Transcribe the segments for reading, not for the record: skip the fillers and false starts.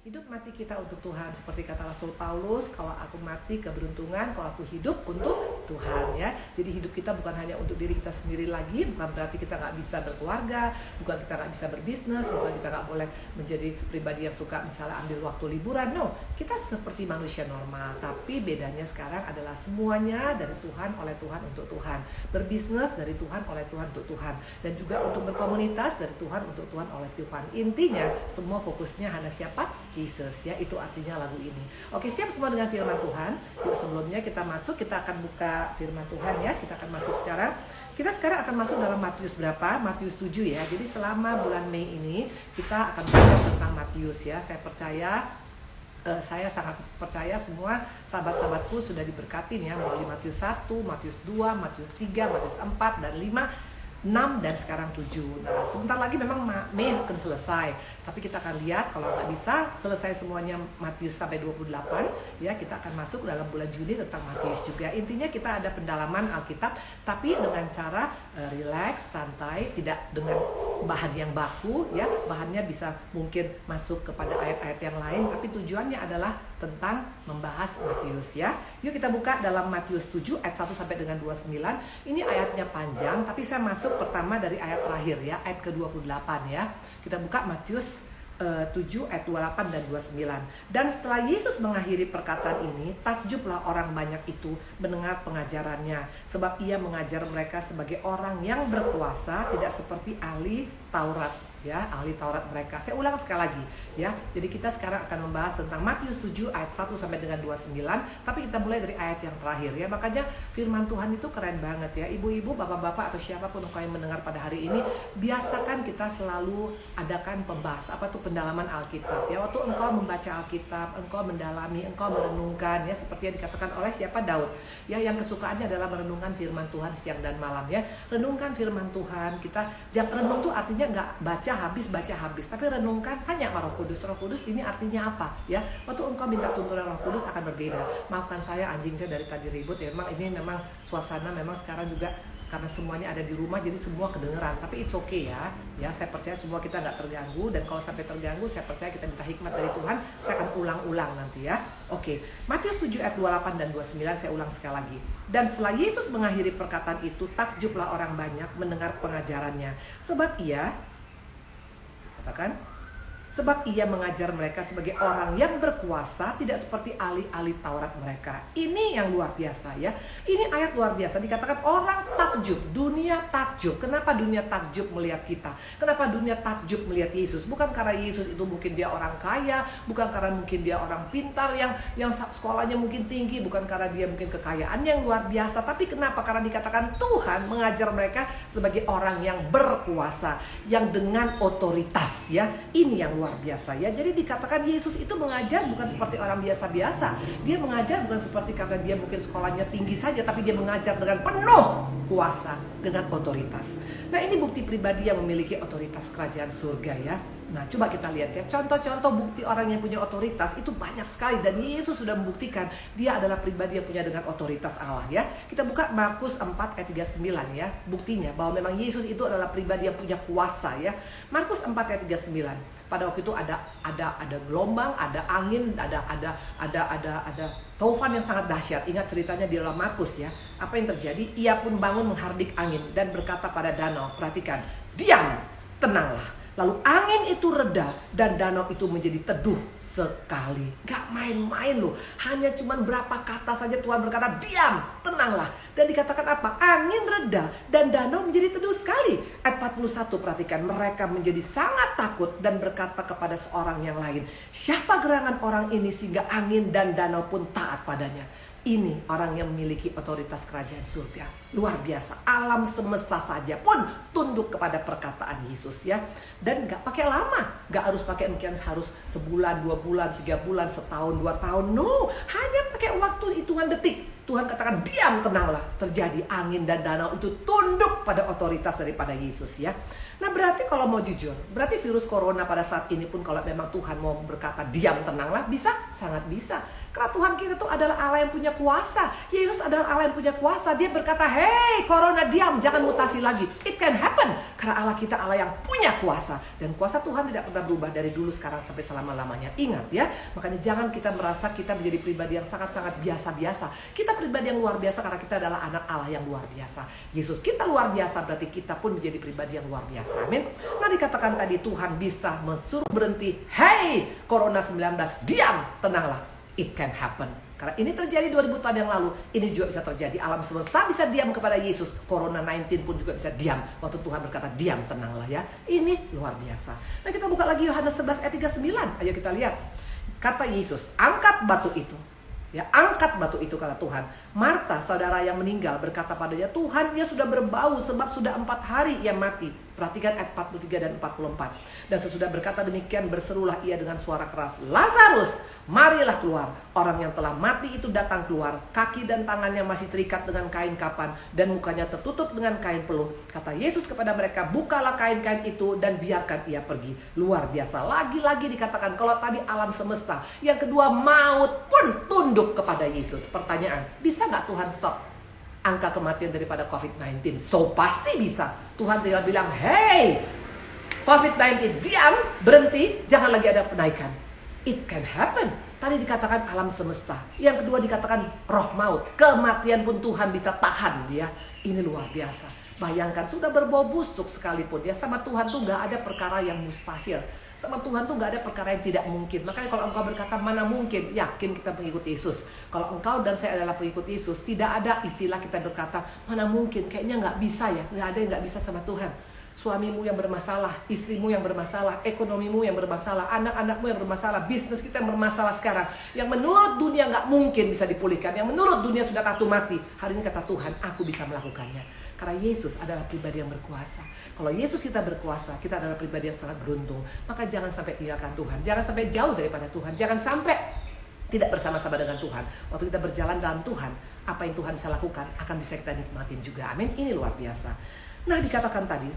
Hidup mati kita untuk Tuhan, seperti kata Rasul Paulus, kalau aku mati keberuntungan, kalau aku hidup untuk Tuhan ya. Jadi hidup kita bukan hanya untuk diri kita sendiri lagi, bukan berarti kita nggak bisa berkeluarga, bukan kita nggak bisa berbisnis, bukan kita nggak boleh menjadi pribadi yang suka misalnya ambil waktu liburan. No, kita seperti manusia normal, tapi bedanya sekarang adalah semuanya dari Tuhan, oleh Tuhan, untuk Tuhan. Berbisnis dari Tuhan, oleh Tuhan, untuk Tuhan. Dan juga untuk berkomunitas dari Tuhan, untuk Tuhan, oleh Tuhan. Intinya semua fokusnya hanya siapa? Jesus ya, itu artinya lagu ini. Oke, siap semua dengan firman Tuhan? Yuk, sebelumnya kita masuk, kita akan buka firman Tuhan ya. Kita akan masuk sekarang. Kita sekarang akan masuk dalam Matius berapa? Matius 7 ya. Jadi selama bulan Mei ini kita akan belajar tentang Matius ya. Saya sangat percaya semua sahabat-sahabatku sudah diberkatin ya, melalui Matius 1, Matius 2, Matius 3, Matius 4 dan 5, 6 dan sekarang 7. Nah, sebentar lagi memang Mei akan selesai. Tapi kita akan lihat kalau nggak bisa selesai semuanya Matius sampai 28 ya, kita akan masuk dalam bulan Juni tentang Matius juga. Intinya kita ada pendalaman Alkitab tapi dengan cara relax, santai, tidak dengan bahan yang baku ya. Bahannya bisa mungkin masuk kepada ayat-ayat yang lain, tapi tujuannya adalah tentang membahas Matius ya. Yuk kita buka dalam Matius 7 ayat 1 sampai dengan 29. Ini ayatnya panjang, tapi saya masuk pertama dari ayat terakhir ya, ayat ke-28 ya. Kita buka Matius 7 ayat 28 dan 29. Dan setelah Yesus mengakhiri perkataan ini, takjublah orang banyak itu mendengar pengajarannya, sebab ia mengajar mereka sebagai orang yang berkuasa, tidak seperti ahli Taurat ya, ahli Taurat mereka. Saya ulang sekali lagi ya. Jadi kita sekarang akan membahas tentang Matius 7 ayat 1 sampai dengan 29, tapi kita mulai dari ayat yang terakhir ya. Makanya firman Tuhan itu keren banget ya. Ibu-ibu, bapak-bapak atau siapapun yang mendengar pada hari ini, biasakan kita selalu adakan pembahas apa tuh pendalaman Alkitab ya. Waktu engkau membaca Alkitab, engkau mendalami, engkau merenungkan ya, seperti yang dikatakan oleh siapa? Daud ya, yang kesukaannya adalah merenungkan firman Tuhan siang dan malam ya. Renungkan firman Tuhan. Kita jangan renung tuh artinya nggak baca habis, tapi renungkan hanya sama Roh Kudus. Roh Kudus ini artinya apa ya? Waktu engkau minta tuntunan Roh Kudus akan berbeda. Maafkan saya, anjing saya dari tadi ribut ya. Memang suasana memang sekarang juga karena semuanya ada di rumah, jadi semua kedengeran. Tapi it's okay ya. Ya, saya percaya semua kita nggak terganggu, dan kalau sampai terganggu, saya percaya kita minta hikmat dari Tuhan. Saya akan ulang-ulang nanti ya. Oke, Matius 7 ayat 28 dan 29 saya ulang sekali lagi. Dan setelah Yesus mengakhiri perkataan itu, takjublah orang banyak mendengar pengajarannya, sebab ia mengajar mereka sebagai orang yang berkuasa, tidak seperti ahli-ahli Taurat mereka. Ini yang luar biasa ya. Ini ayat luar biasa. Dikatakan orang takjub, dunia takjub. Kenapa dunia takjub melihat kita? Kenapa dunia takjub melihat Yesus? Bukan karena Yesus itu mungkin dia orang kaya, bukan karena mungkin dia orang pintar yang sekolahnya mungkin tinggi, bukan karena dia mungkin kekayaan yang luar biasa. Tapi kenapa? Karena dikatakan Tuhan mengajar mereka sebagai orang yang berkuasa, yang dengan otoritas ya. Ini yang luar biasa ya. Jadi dikatakan Yesus itu mengajar bukan seperti orang biasa-biasa. Dia mengajar bukan seperti karena dia mungkin sekolahnya tinggi saja, tapi dia mengajar dengan penuh kuasa, dengan otoritas. Nah, ini bukti pribadi yang memiliki otoritas kerajaan surga ya. Nah, coba kita lihat ya, contoh-contoh bukti orang yang punya otoritas itu banyak sekali, dan Yesus sudah membuktikan dia adalah pribadi yang punya dengan otoritas Allah ya. Kita buka Markus 4 ayat 39 ya, buktinya bahwa memang Yesus itu adalah pribadi yang punya kuasa ya. Markus 4 ayat 39. Pada waktu itu ada gelombang, ada angin, ada taufan yang sangat dahsyat. Ingat ceritanya di dalam Markus ya. Apa yang terjadi? Ia pun bangun menghardik angin dan berkata pada danau, perhatikan, diam, tenanglah. Lalu angin itu reda dan danau itu menjadi teduh sekali. Gak main-main loh. Hanya cuma berapa kata saja Tuhan berkata, diam, tenanglah. Dan dikatakan apa? Angin reda dan danau menjadi teduh sekali. Ayat 41, perhatikan. Mereka menjadi sangat takut dan berkata kepada seorang yang lain, siapa gerangan orang ini sehingga angin dan danau pun taat padanya? Ini orang yang memiliki otoritas kerajaan surga. Luar biasa. Alam semesta saja pun tunduk kepada perkataan Yesus ya. Dan gak pakai lama. Gak harus pakai mungkin harus sebulan, 2 bulan, 3 bulan, setahun, 2 tahun. No, hanya pakai waktu hitungan detik. Tuhan katakan diam, tenanglah. Terjadi angin dan danau itu tunduk pada otoritas daripada Yesus ya. Nah, berarti kalau mau jujur, berarti virus corona pada saat ini pun kalau memang Tuhan mau berkata diam, tenanglah, bisa? Sangat bisa. Karena Tuhan kita tuh adalah Allah yang punya kuasa. Yesus adalah Allah yang punya kuasa. Dia berkata, "Hey, corona diam, jangan mutasi lagi." It can happen. Karena Allah kita Allah yang punya kuasa. Dan kuasa Tuhan tidak pernah berubah dari dulu, sekarang, sampai selama-lamanya. Ingat ya, makanya jangan kita merasa kita menjadi pribadi yang sangat-sangat biasa-biasa. Kita pribadi yang luar biasa karena kita adalah anak Allah yang luar biasa. Yesus kita luar biasa, berarti kita pun menjadi pribadi yang luar biasa. Amin. Nah, dikatakan tadi Tuhan bisa mensuruh berhenti. "Hey, corona 19, diam, tenanglah." It can happen. Karena ini terjadi 2000 tahun yang lalu, ini juga bisa terjadi. Alam semesta bisa diam kepada Yesus. Corona 19 pun juga bisa diam waktu Tuhan berkata, "Diam, tenanglah ya." Ini luar biasa. Nah, kita buka lagi Yohanes 11 ayat 39. Ayo kita lihat. Kata Yesus, "Angkat batu itu." Ya, angkat batu itu, kata Tuhan. Marta, saudara yang meninggal, berkata padanya, "Tuhan, ia sudah berbau sebab sudah 4 hari ia mati." Perhatikan ayat 43 dan 44. Dan sesudah berkata demikian, berserulah ia dengan suara keras, "Lazarus, marilah keluar." Orang yang telah mati itu datang keluar. Kaki dan tangannya masih terikat dengan kain kapan, dan mukanya tertutup dengan kain peluh. Kata Yesus kepada mereka, "Bukalah kain-kain itu dan biarkan ia pergi." Luar biasa. Lagi-lagi dikatakan, kalau tadi alam semesta, yang kedua maut pun tunduk kepada Yesus. Pertanyaan, bisa nggak Tuhan stop angka kematian daripada COVID-19? So pasti bisa. Tuhan tinggal bilang, "Hey, COVID-19, diam, berhenti, jangan lagi ada penaikan." It can happen. Tadi dikatakan alam semesta. Yang kedua dikatakan roh maut. Kematian pun Tuhan bisa tahan dia. Ini luar biasa. Bayangkan, sudah berbau busuk sekalipun ya, sama Tuhan tuh gak ada perkara yang mustahil. Sama Tuhan tuh gak ada perkara yang tidak mungkin. Makanya kalau engkau berkata, "Mana mungkin?" Yakin kita pengikut Yesus. Kalau engkau dan saya adalah pengikut Yesus, tidak ada istilah kita berkata, "Mana mungkin, kayaknya gak bisa ya." Gak ada yang gak bisa sama Tuhan. Suamimu yang bermasalah, istrimu yang bermasalah, ekonomimu yang bermasalah, anak-anakmu yang bermasalah, bisnis kita yang bermasalah sekarang, yang menurut dunia gak mungkin bisa dipulihkan, yang menurut dunia sudah kartu mati, hari ini kata Tuhan, "Aku bisa melakukannya." Karena Yesus adalah pribadi yang berkuasa. Kalau Yesus kita berkuasa, kita adalah pribadi yang sangat beruntung. Maka jangan sampai tinggalkan Tuhan, jangan sampai jauh daripada Tuhan, jangan sampai tidak bersama-sama dengan Tuhan. Waktu kita berjalan dalam Tuhan, apa yang Tuhan bisa lakukan akan bisa kita nikmatin juga. Amin. Ini luar biasa. Nah, dikatakan tadi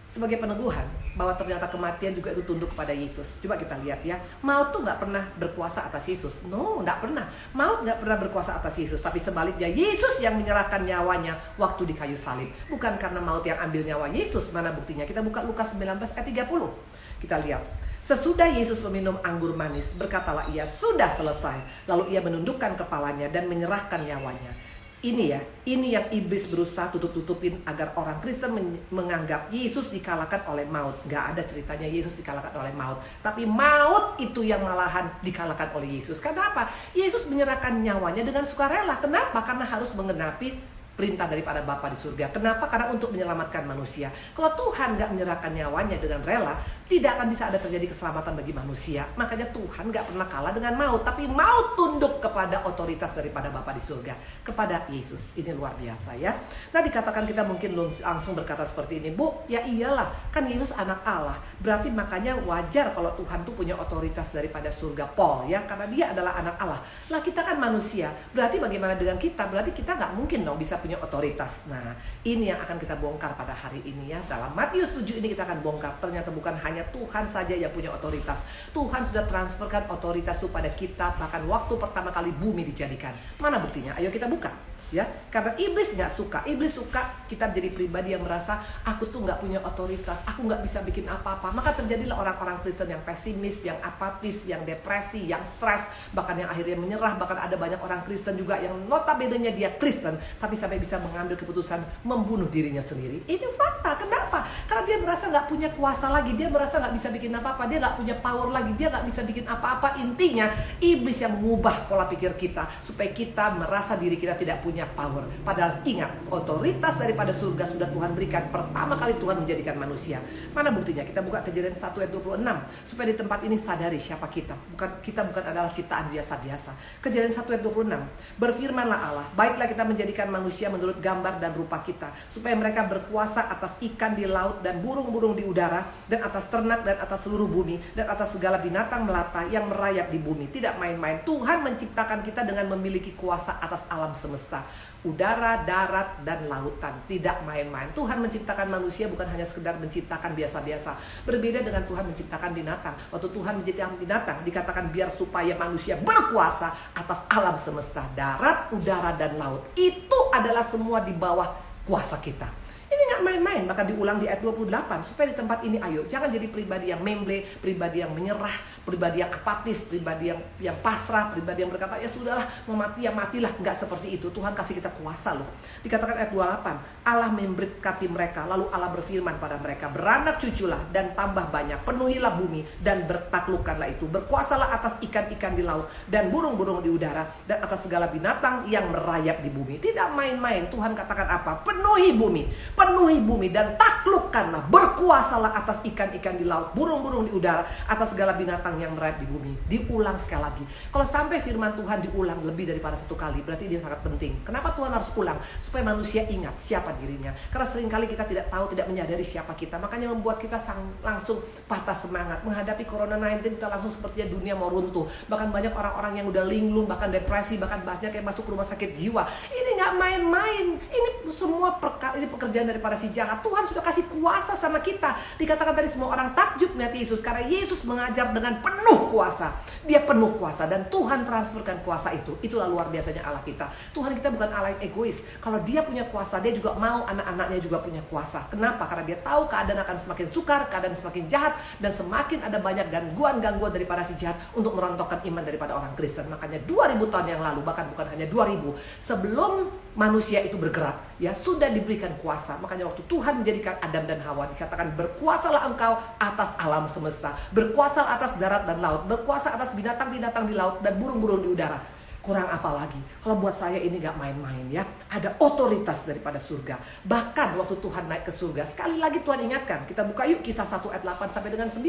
sebagai peneguhan bahwa ternyata kematian juga itu tunduk kepada Yesus. Coba kita lihat ya, maut tuh gak pernah berkuasa atas Yesus. No, gak pernah. Maut gak pernah berkuasa atas Yesus. Tapi sebaliknya, Yesus yang menyerahkan nyawanya waktu di kayu salib. Bukan karena maut yang ambil nyawa Yesus. Mana buktinya? Kita buka Lukas 19 ayat 30. Kita lihat. Sesudah Yesus meminum anggur manis, berkatalah ia, "Sudah selesai." Lalu ia menundukkan kepalanya dan menyerahkan nyawanya. Ini ya, ini yang iblis berusaha tutup-tutupin agar orang Kristen menganggap Yesus dikalahkan oleh maut. Gak ada ceritanya Yesus dikalahkan oleh maut. Tapi maut itu yang malahan dikalahkan oleh Yesus. Kenapa? Yesus menyerahkan nyawanya dengan sukarela. Kenapa? Karena harus menggenapi perintah daripada Bapa di surga. Kenapa? Karena untuk menyelamatkan manusia. Kalau Tuhan gak menyerahkan nyawanya dengan rela, tidak akan bisa ada terjadi keselamatan bagi manusia. Makanya Tuhan gak pernah kalah dengan maut. Tapi maut tunduk kepada otoritas daripada Bapa di surga, kepada Yesus. Ini luar biasa ya. Nah, dikatakan kita mungkin langsung berkata seperti ini, "Bu, ya iyalah, kan Yesus anak Allah. Berarti makanya wajar kalau Tuhan tuh punya otoritas daripada surga Paul ya, karena dia adalah anak Allah. Lah kita kan manusia. Berarti bagaimana dengan kita? Berarti kita gak mungkin dong bisa punya otoritas." Nah, ini yang akan kita bongkar pada hari ini ya. Dalam Matius 7 ini kita akan bongkar. Ternyata bukan hanya Tuhan saja yang punya otoritas. Tuhan sudah transferkan otoritas itu pada kita bahkan waktu pertama kali bumi dijadikan. Mana buktinya? Ayo kita buka. Ya, karena iblis nggak suka. Iblis suka kita menjadi pribadi yang merasa aku tuh nggak punya otoritas, aku nggak bisa bikin apa-apa. Maka terjadilah orang-orang Kristen yang pesimis, yang apatis, yang depresi, yang stres, bahkan yang akhirnya menyerah. Bahkan ada banyak orang Kristen juga yang notabene-nya dia Kristen, tapi sampai bisa mengambil keputusan membunuh dirinya sendiri. Ini fakta. Kenapa? Karena dia merasa nggak punya kuasa lagi, dia merasa nggak bisa bikin apa-apa, dia nggak punya power lagi, dia nggak bisa bikin apa-apa. Intinya iblis yang mengubah pola pikir kita supaya kita merasa diri kita tidak punya power. Padahal ingat, otoritas daripada surga sudah Tuhan berikan pertama kali Tuhan menjadikan manusia. Mana buktinya? Kita buka Kejadian 1 ayat 26 supaya di tempat ini sadari siapa kita. Kita bukan adalah ciptaan biasa-biasa. Kejadian 1 ayat 26. "Berfirmanlah Allah, baiklah kita menjadikan manusia menurut gambar dan rupa kita, supaya mereka berkuasa atas ikan di di laut dan burung-burung di udara, dan atas ternak dan atas seluruh bumi, dan atas segala binatang melata yang merayap di bumi. Tidak main-main. Tuhan menciptakan kita dengan memiliki kuasa atas alam semesta. Udara, darat, dan lautan. Tidak main-main. Tuhan menciptakan manusia bukan hanya sekedar menciptakan biasa-biasa. Berbeda dengan Tuhan menciptakan binatang. Waktu Tuhan menciptakan binatang, dikatakan biar supaya manusia berkuasa atas alam semesta. Darat, udara, dan laut. Itu adalah semua di bawah kuasa kita. Ini nggak main-main, maka diulang di ayat 28. Supaya di tempat ini, ayo, jangan jadi pribadi yang memble, pribadi yang menyerah, pribadi yang apatis, pribadi yang pasrah, pribadi yang berkata, ya sudahlah, mau mati ya matilah. Nggak seperti itu. Tuhan kasih kita kuasa loh. Dikatakan ayat 28, Allah memberkati mereka, lalu Allah berfirman pada mereka, beranak cuculah dan tambah banyak, penuhilah bumi dan bertaklukkanlah itu. Berkuasalah atas ikan-ikan di laut dan burung-burung di udara dan atas segala binatang yang merayap di bumi. Tidak main-main. Tuhan katakan apa? Penuhi bumi dan taklukkanlah, berkuasalah atas ikan-ikan di laut, burung-burung di udara, atas segala binatang yang merayap di bumi. Diulang sekali lagi. Kalau sampai firman Tuhan diulang lebih daripada satu kali, berarti dia sangat penting. Kenapa Tuhan harus ulang? Supaya manusia ingat siapa dirinya. Karena seringkali kita tidak tahu, tidak menyadari siapa kita. Makanya membuat kita langsung patah semangat. Menghadapi Corona-19 kita langsung sepertinya dunia mau runtuh. Bahkan banyak orang-orang yang udah linglung, bahkan depresi, bahkan banyak yang masuk rumah sakit jiwa. Ini nggak main-main. Ini semua ini pekerjaan daripada si jahat. Tuhan sudah kasih kuasa sama kita. Dikatakan tadi semua orang takjub melihat Yesus karena Yesus mengajar dengan penuh kuasa. Dia penuh kuasa dan Tuhan transferkan kuasa itu. Itulah luar biasanya Allah kita. Tuhan kita bukan Allah yang egois. Kalau dia punya kuasa, dia juga mau anak-anaknya juga punya kuasa. Kenapa? Karena dia tahu keadaan akan semakin sukar, keadaan semakin jahat, dan semakin ada banyak gangguan-gangguan daripada si jahat untuk merontokkan iman daripada orang Kristen. Makanya 2000 tahun yang lalu, bahkan bukan hanya 2000, sebelum manusia itu bergerak, ya sudah diberikan kuasa. Makanya waktu Tuhan menjadikan Adam dan Hawa, dikatakan berkuasalah engkau atas alam semesta, berkuasa atas darat dan laut, berkuasa atas binatang-binatang di laut dan burung-burung di udara. Kurang apa lagi? Kalau buat saya ini gak main-main ya. Ada otoritas daripada surga. Bahkan waktu Tuhan naik ke surga, sekali lagi Tuhan ingatkan. Kita buka yuk Kisah 1 ayat 8 sampai dengan 9.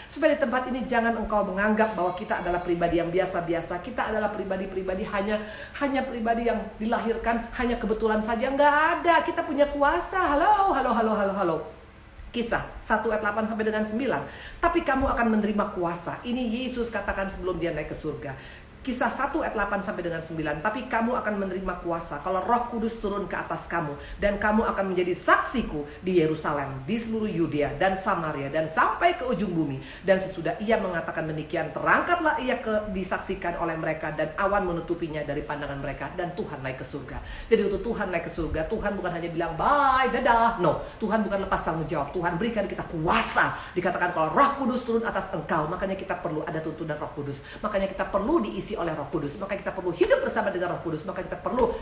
Supaya di tempat ini jangan engkau menganggap bahwa kita adalah pribadi yang biasa-biasa. Kita adalah pribadi-pribadi hanya pribadi yang dilahirkan hanya kebetulan saja. Nggak ada. Kita punya kuasa. Halo. Kisah 1 ayat 8 sampai dengan 9. Tapi kamu akan menerima kuasa. Ini Yesus katakan sebelum dia naik ke surga. Kisah 1 ayat 8 sampai dengan 9. Tapi kamu akan menerima kuasa kalau Roh Kudus turun ke atas kamu, dan kamu akan menjadi saksiku di Yerusalem, di seluruh Yudea dan Samaria, dan sampai ke ujung bumi. Dan sesudah ia mengatakan demikian, terangkatlah ia disaksikan oleh mereka, dan awan menutupinya dari pandangan mereka, dan Tuhan naik ke surga. Jadi waktu Tuhan naik ke surga, Tuhan bukan hanya bilang bye, dadah. No, Tuhan bukan lepas tanggung jawab. Tuhan berikan kita kuasa. Dikatakan kalau Roh Kudus turun atas engkau, makanya kita perlu ada tuntunan Roh Kudus. Makanya kita perlu diisi oleh Roh Kudus, maka kita perlu hidup bersama dengan Roh Kudus, maka kita perlu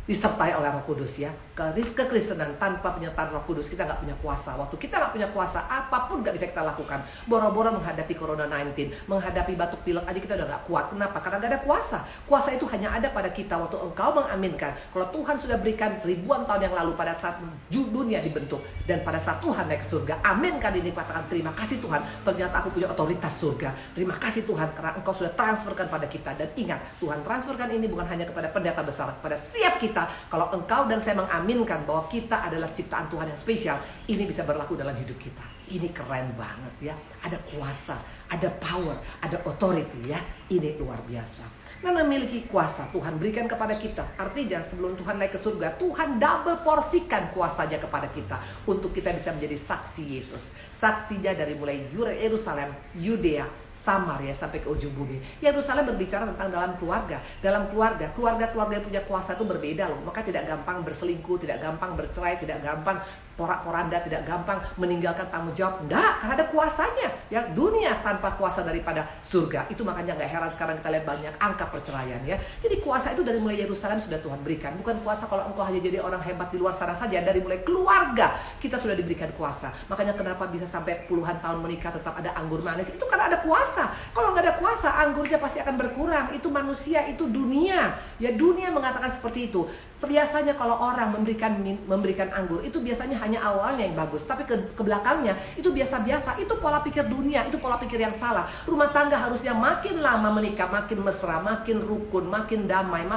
disertai oleh Roh Kudus ya. Kekristenan tanpa penyertaan Roh Kudus kita nggak punya kuasa. Waktu kita nggak punya kuasa, apapun nggak bisa kita lakukan. Boro-boro menghadapi Corona-19, menghadapi batuk pilek aja kita udah nggak kuat. Kenapa? Karena nggak ada kuasa. Kuasa itu hanya ada pada kita waktu engkau mengaminkan. Kalau Tuhan sudah berikan ribuan tahun yang lalu pada saat dunia dibentuk, dan pada saat Tuhan naik ke surga, aminkan ini, katakan terima kasih Tuhan, ternyata aku punya otoritas surga. Terima kasih Tuhan karena engkau sudah transferkan pada kita. Dan ingat, Tuhan transferkan ini bukan hanya kepada pendeta besar, kepada setiap kita. Kalau engkau dan saya mengaminkan bahwa kita adalah ciptaan Tuhan yang spesial, ini bisa berlaku dalam hidup kita. Ini keren banget ya. Ada kuasa, ada power, ada authority ya. Ini luar biasa. Nah, memiliki kuasa Tuhan berikan kepada kita. Artinya sebelum Tuhan naik ke surga, Tuhan double porsikan kuasanya kepada kita untuk kita bisa menjadi saksi Yesus. Saksinya dari mulai Yerusalem, Yudea, Samaria sampai ke ujung bumi. Yerusalem berbicara tentang dalam keluarga. Dalam keluarga yang punya kuasa itu berbeda loh. Maka tidak gampang berselingkuh, tidak gampang bercerai, tidak gampang porak-poranda, tidak gampang meninggalkan tanggung jawab. Enggak, karena ada kuasanya. Ya, dunia tanpa kuasa daripada surga. Itu makanya nggak heran sekarang kita lihat banyak angka perceraian ya. Jadi kuasa itu dari mulai Yerusalem sudah Tuhan berikan. Bukan kuasa kalau engkau hanya jadi orang hebat di luar sana saja. Dari mulai keluarga kita sudah diberikan kuasa. Makanya kenapa bisa sampai puluhan tahun menikah tetap ada anggur manis. Itu karena ada kuasa. kuasa. Kalau nggak ada kuasa, anggurnya pasti akan berkurang. Itu manusia, itu dunia. Ya, dunia mengatakan seperti itu. Biasanya kalau orang memberikan anggur, itu biasanya hanya awalnya yang bagus, tapi ke belakangnya itu biasa-biasa. Itu pola pikir dunia, itu pola pikir yang salah. Rumah tangga harusnya makin lama menikah, makin mesra, makin rukun, makin damai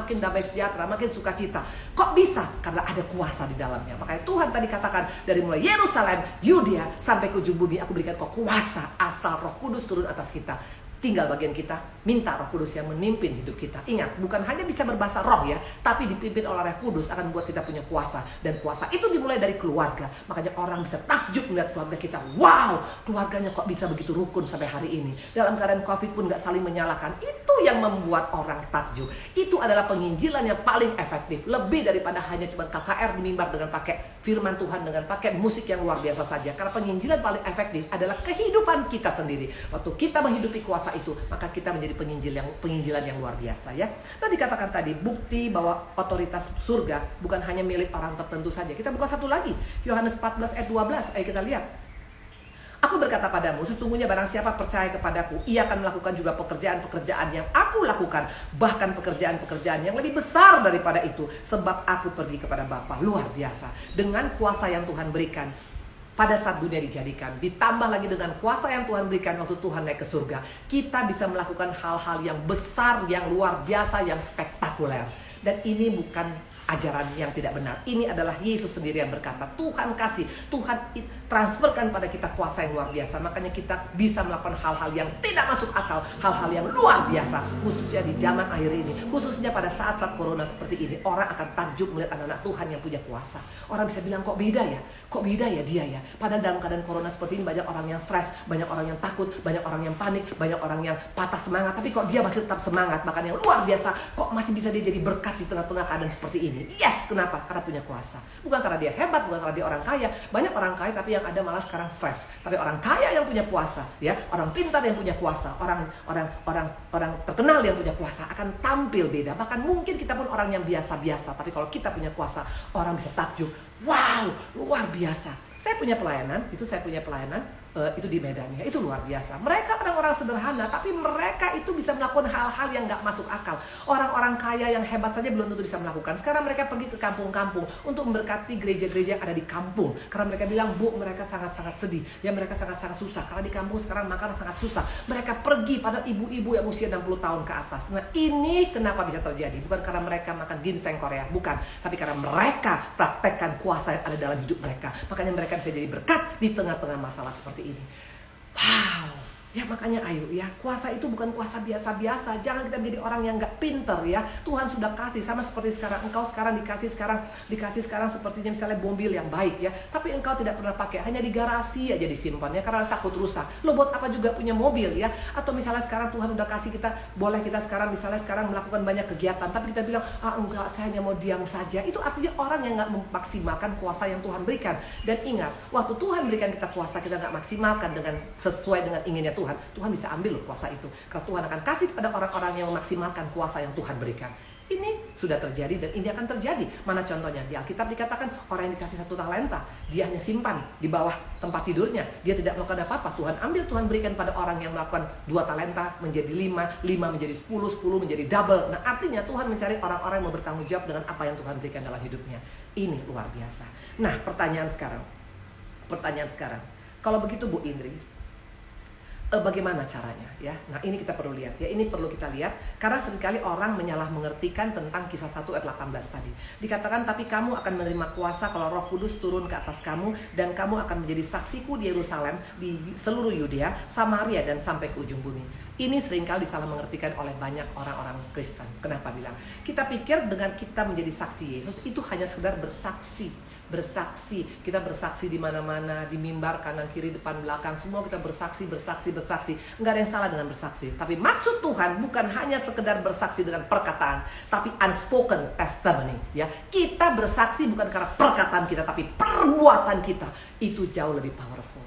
sejahtera, makin sukacita. Kok bisa? Karena ada kuasa di dalamnya. Makanya Tuhan tadi katakan, dari mulai Yerusalem, Yudea sampai ke ujung bumi, aku berikan kau kuasa, asal Roh Kudus turun atas kita. Tinggal bagian kita, minta Roh Kudus yang memimpin hidup kita. Ingat, bukan hanya bisa berbahasa roh ya, tapi dipimpin oleh Roh Kudus akan membuat kita punya kuasa. Dan kuasa itu dimulai dari keluarga. Makanya orang bisa takjub melihat keluarga kita. Wow, keluarganya kok bisa begitu rukun sampai hari ini. Dalam keadaan COVID pun gak saling menyalahkan. Itu yang membuat orang takjub. Itu adalah penginjilan yang paling efektif. Lebih daripada hanya cuma KKR di mimbar dengan pakai firman Tuhan, dengan pakai musik yang luar biasa saja. Karena penginjilan paling efektif adalah kehidupan kita sendiri. Waktu kita menghidupi kuasa itu, maka kita menjadi penginjilan yang luar biasa ya. Nah, dikatakan tadi bukti bahwa otoritas surga bukan hanya milik orang tertentu saja. Kita buka satu lagi, Yohanes 14 ayat 12. Ayo kita lihat. Aku berkata padamu, sesungguhnya barang siapa percaya kepadaku, ia akan melakukan juga pekerjaan-pekerjaan yang aku lakukan, bahkan pekerjaan-pekerjaan yang lebih besar daripada itu, sebab aku pergi kepada Bapa. Luar biasa. Dengan kuasa yang Tuhan berikan pada saat dunia dijadikan, ditambah lagi dengan kuasa yang Tuhan berikan waktu Tuhan naik ke surga, kita bisa melakukan hal-hal yang besar, yang luar biasa, yang spektakuler. Dan ini bukan ajaran yang tidak benar. Ini adalah Yesus sendiri yang berkata, Tuhan kasih, Tuhan transferkan pada kita kuasa yang luar biasa. Makanya kita bisa melakukan hal-hal yang tidak masuk akal, hal-hal yang luar biasa, khususnya di zaman akhir ini, khususnya pada saat-saat corona seperti ini. Orang akan takjub melihat anak-anak Tuhan yang punya kuasa. Orang bisa bilang, kok beda ya? Kok beda ya dia ya? Padahal dalam keadaan corona seperti ini banyak orang yang stres, banyak orang yang takut, banyak orang yang panik, banyak orang yang patah semangat. Tapi kok dia masih tetap semangat? Makanya luar biasa, kok masih bisa dia jadi berkat di tengah-tengah keadaan seperti ini. Yes, kenapa? Karena punya kuasa. Bukan karena dia hebat, bukan karena dia orang kaya. Banyak orang kaya tapi yang ada malah sekarang stres. Tapi orang kaya yang punya kuasa, ya, orang pintar yang punya kuasa, orang terkenal yang punya kuasa akan tampil beda. Bahkan mungkin kita pun orang yang biasa-biasa, tapi kalau kita punya kuasa, orang bisa takjub. Wow, luar biasa. Saya punya pelayanan, itu di Medan ya, itu luar biasa. Mereka orang-orang sederhana, tapi mereka itu bisa melakukan hal-hal yang gak masuk akal. Orang-orang kaya yang hebat saja belum tentu bisa melakukan. Sekarang mereka pergi ke kampung-kampung untuk memberkati gereja-gereja yang ada di kampung. Karena mereka bilang, Bu, mereka sangat-sangat sedih. Ya, mereka sangat-sangat susah. Karena di kampung sekarang makan sangat susah. Mereka pergi pada ibu-ibu yang usia 60 tahun ke atas. Nah, ini kenapa bisa terjadi? Bukan karena mereka makan ginseng Korea, bukan. Tapi karena mereka praktekkan kuasa yang ada dalam hidup mereka. Makanya mereka bisa jadi berkat di tengah-tengah masalah seperti ini. Wow. Ya makanya ayo ya, kuasa itu bukan kuasa biasa-biasa. Jangan kita menjadi orang yang gak pinter ya. Tuhan sudah kasih, sama seperti sekarang. Engkau sekarang dikasih sekarang sepertinya misalnya mobil yang baik ya. Tapi engkau tidak pernah pakai, hanya di garasi aja disimpan ya, karena takut rusak. Lo buat apa juga punya mobil ya. Atau misalnya sekarang Tuhan udah kasih kita, boleh kita sekarang misalnya sekarang melakukan banyak kegiatan, tapi kita bilang, enggak, saya hanya mau diam saja. Itu artinya orang yang gak memaksimalkan kuasa yang Tuhan berikan. Dan ingat, waktu Tuhan berikan kita kuasa, kita gak maksimalkan dengan sesuai dengan inginnya Tuhan bisa ambil loh kuasa itu. Karena Tuhan akan kasih kepada orang-orang yang memaksimalkan kuasa yang Tuhan berikan. Ini sudah terjadi dan ini akan terjadi. Mana contohnya? Di Alkitab dikatakan orang yang dikasih 1 talenta, dia hanya simpan di bawah tempat tidurnya. Dia tidak melakukan apa-apa. Tuhan ambil, Tuhan berikan pada orang yang melakukan 2 talenta menjadi 5, 5 menjadi 10, 10 menjadi double. Nah, artinya Tuhan mencari orang-orang yang mau bertanggung jawab dengan apa yang Tuhan berikan dalam hidupnya. Ini luar biasa. Nah, pertanyaan sekarang. Kalau begitu Bu Indri, bagaimana caranya ya? Nah, ini kita perlu lihat ya. Ini perlu kita lihat karena seringkali orang menyalah mengertikan tentang kisah 1 ayat 18 tadi. Dikatakan, tapi kamu akan menerima kuasa kalau Roh Kudus turun ke atas kamu, dan kamu akan menjadi saksiku di Yerusalem, di seluruh Yudea, Samaria, dan sampai ke ujung bumi. Ini seringkali disalah mengertikan oleh banyak orang-orang Kristen. Kenapa bilang? Kita pikir dengan kita menjadi saksi Yesus itu hanya sekedar bersaksi, kita bersaksi di mana-mana, di mimbar kanan kiri depan belakang, semua kita bersaksi. Nggak ada yang salah dengan bersaksi. Tapi maksud Tuhan bukan hanya sekedar bersaksi dengan perkataan, tapi unspoken testimony ya. Kita bersaksi bukan karena perkataan kita, tapi perbuatan kita itu jauh lebih powerful.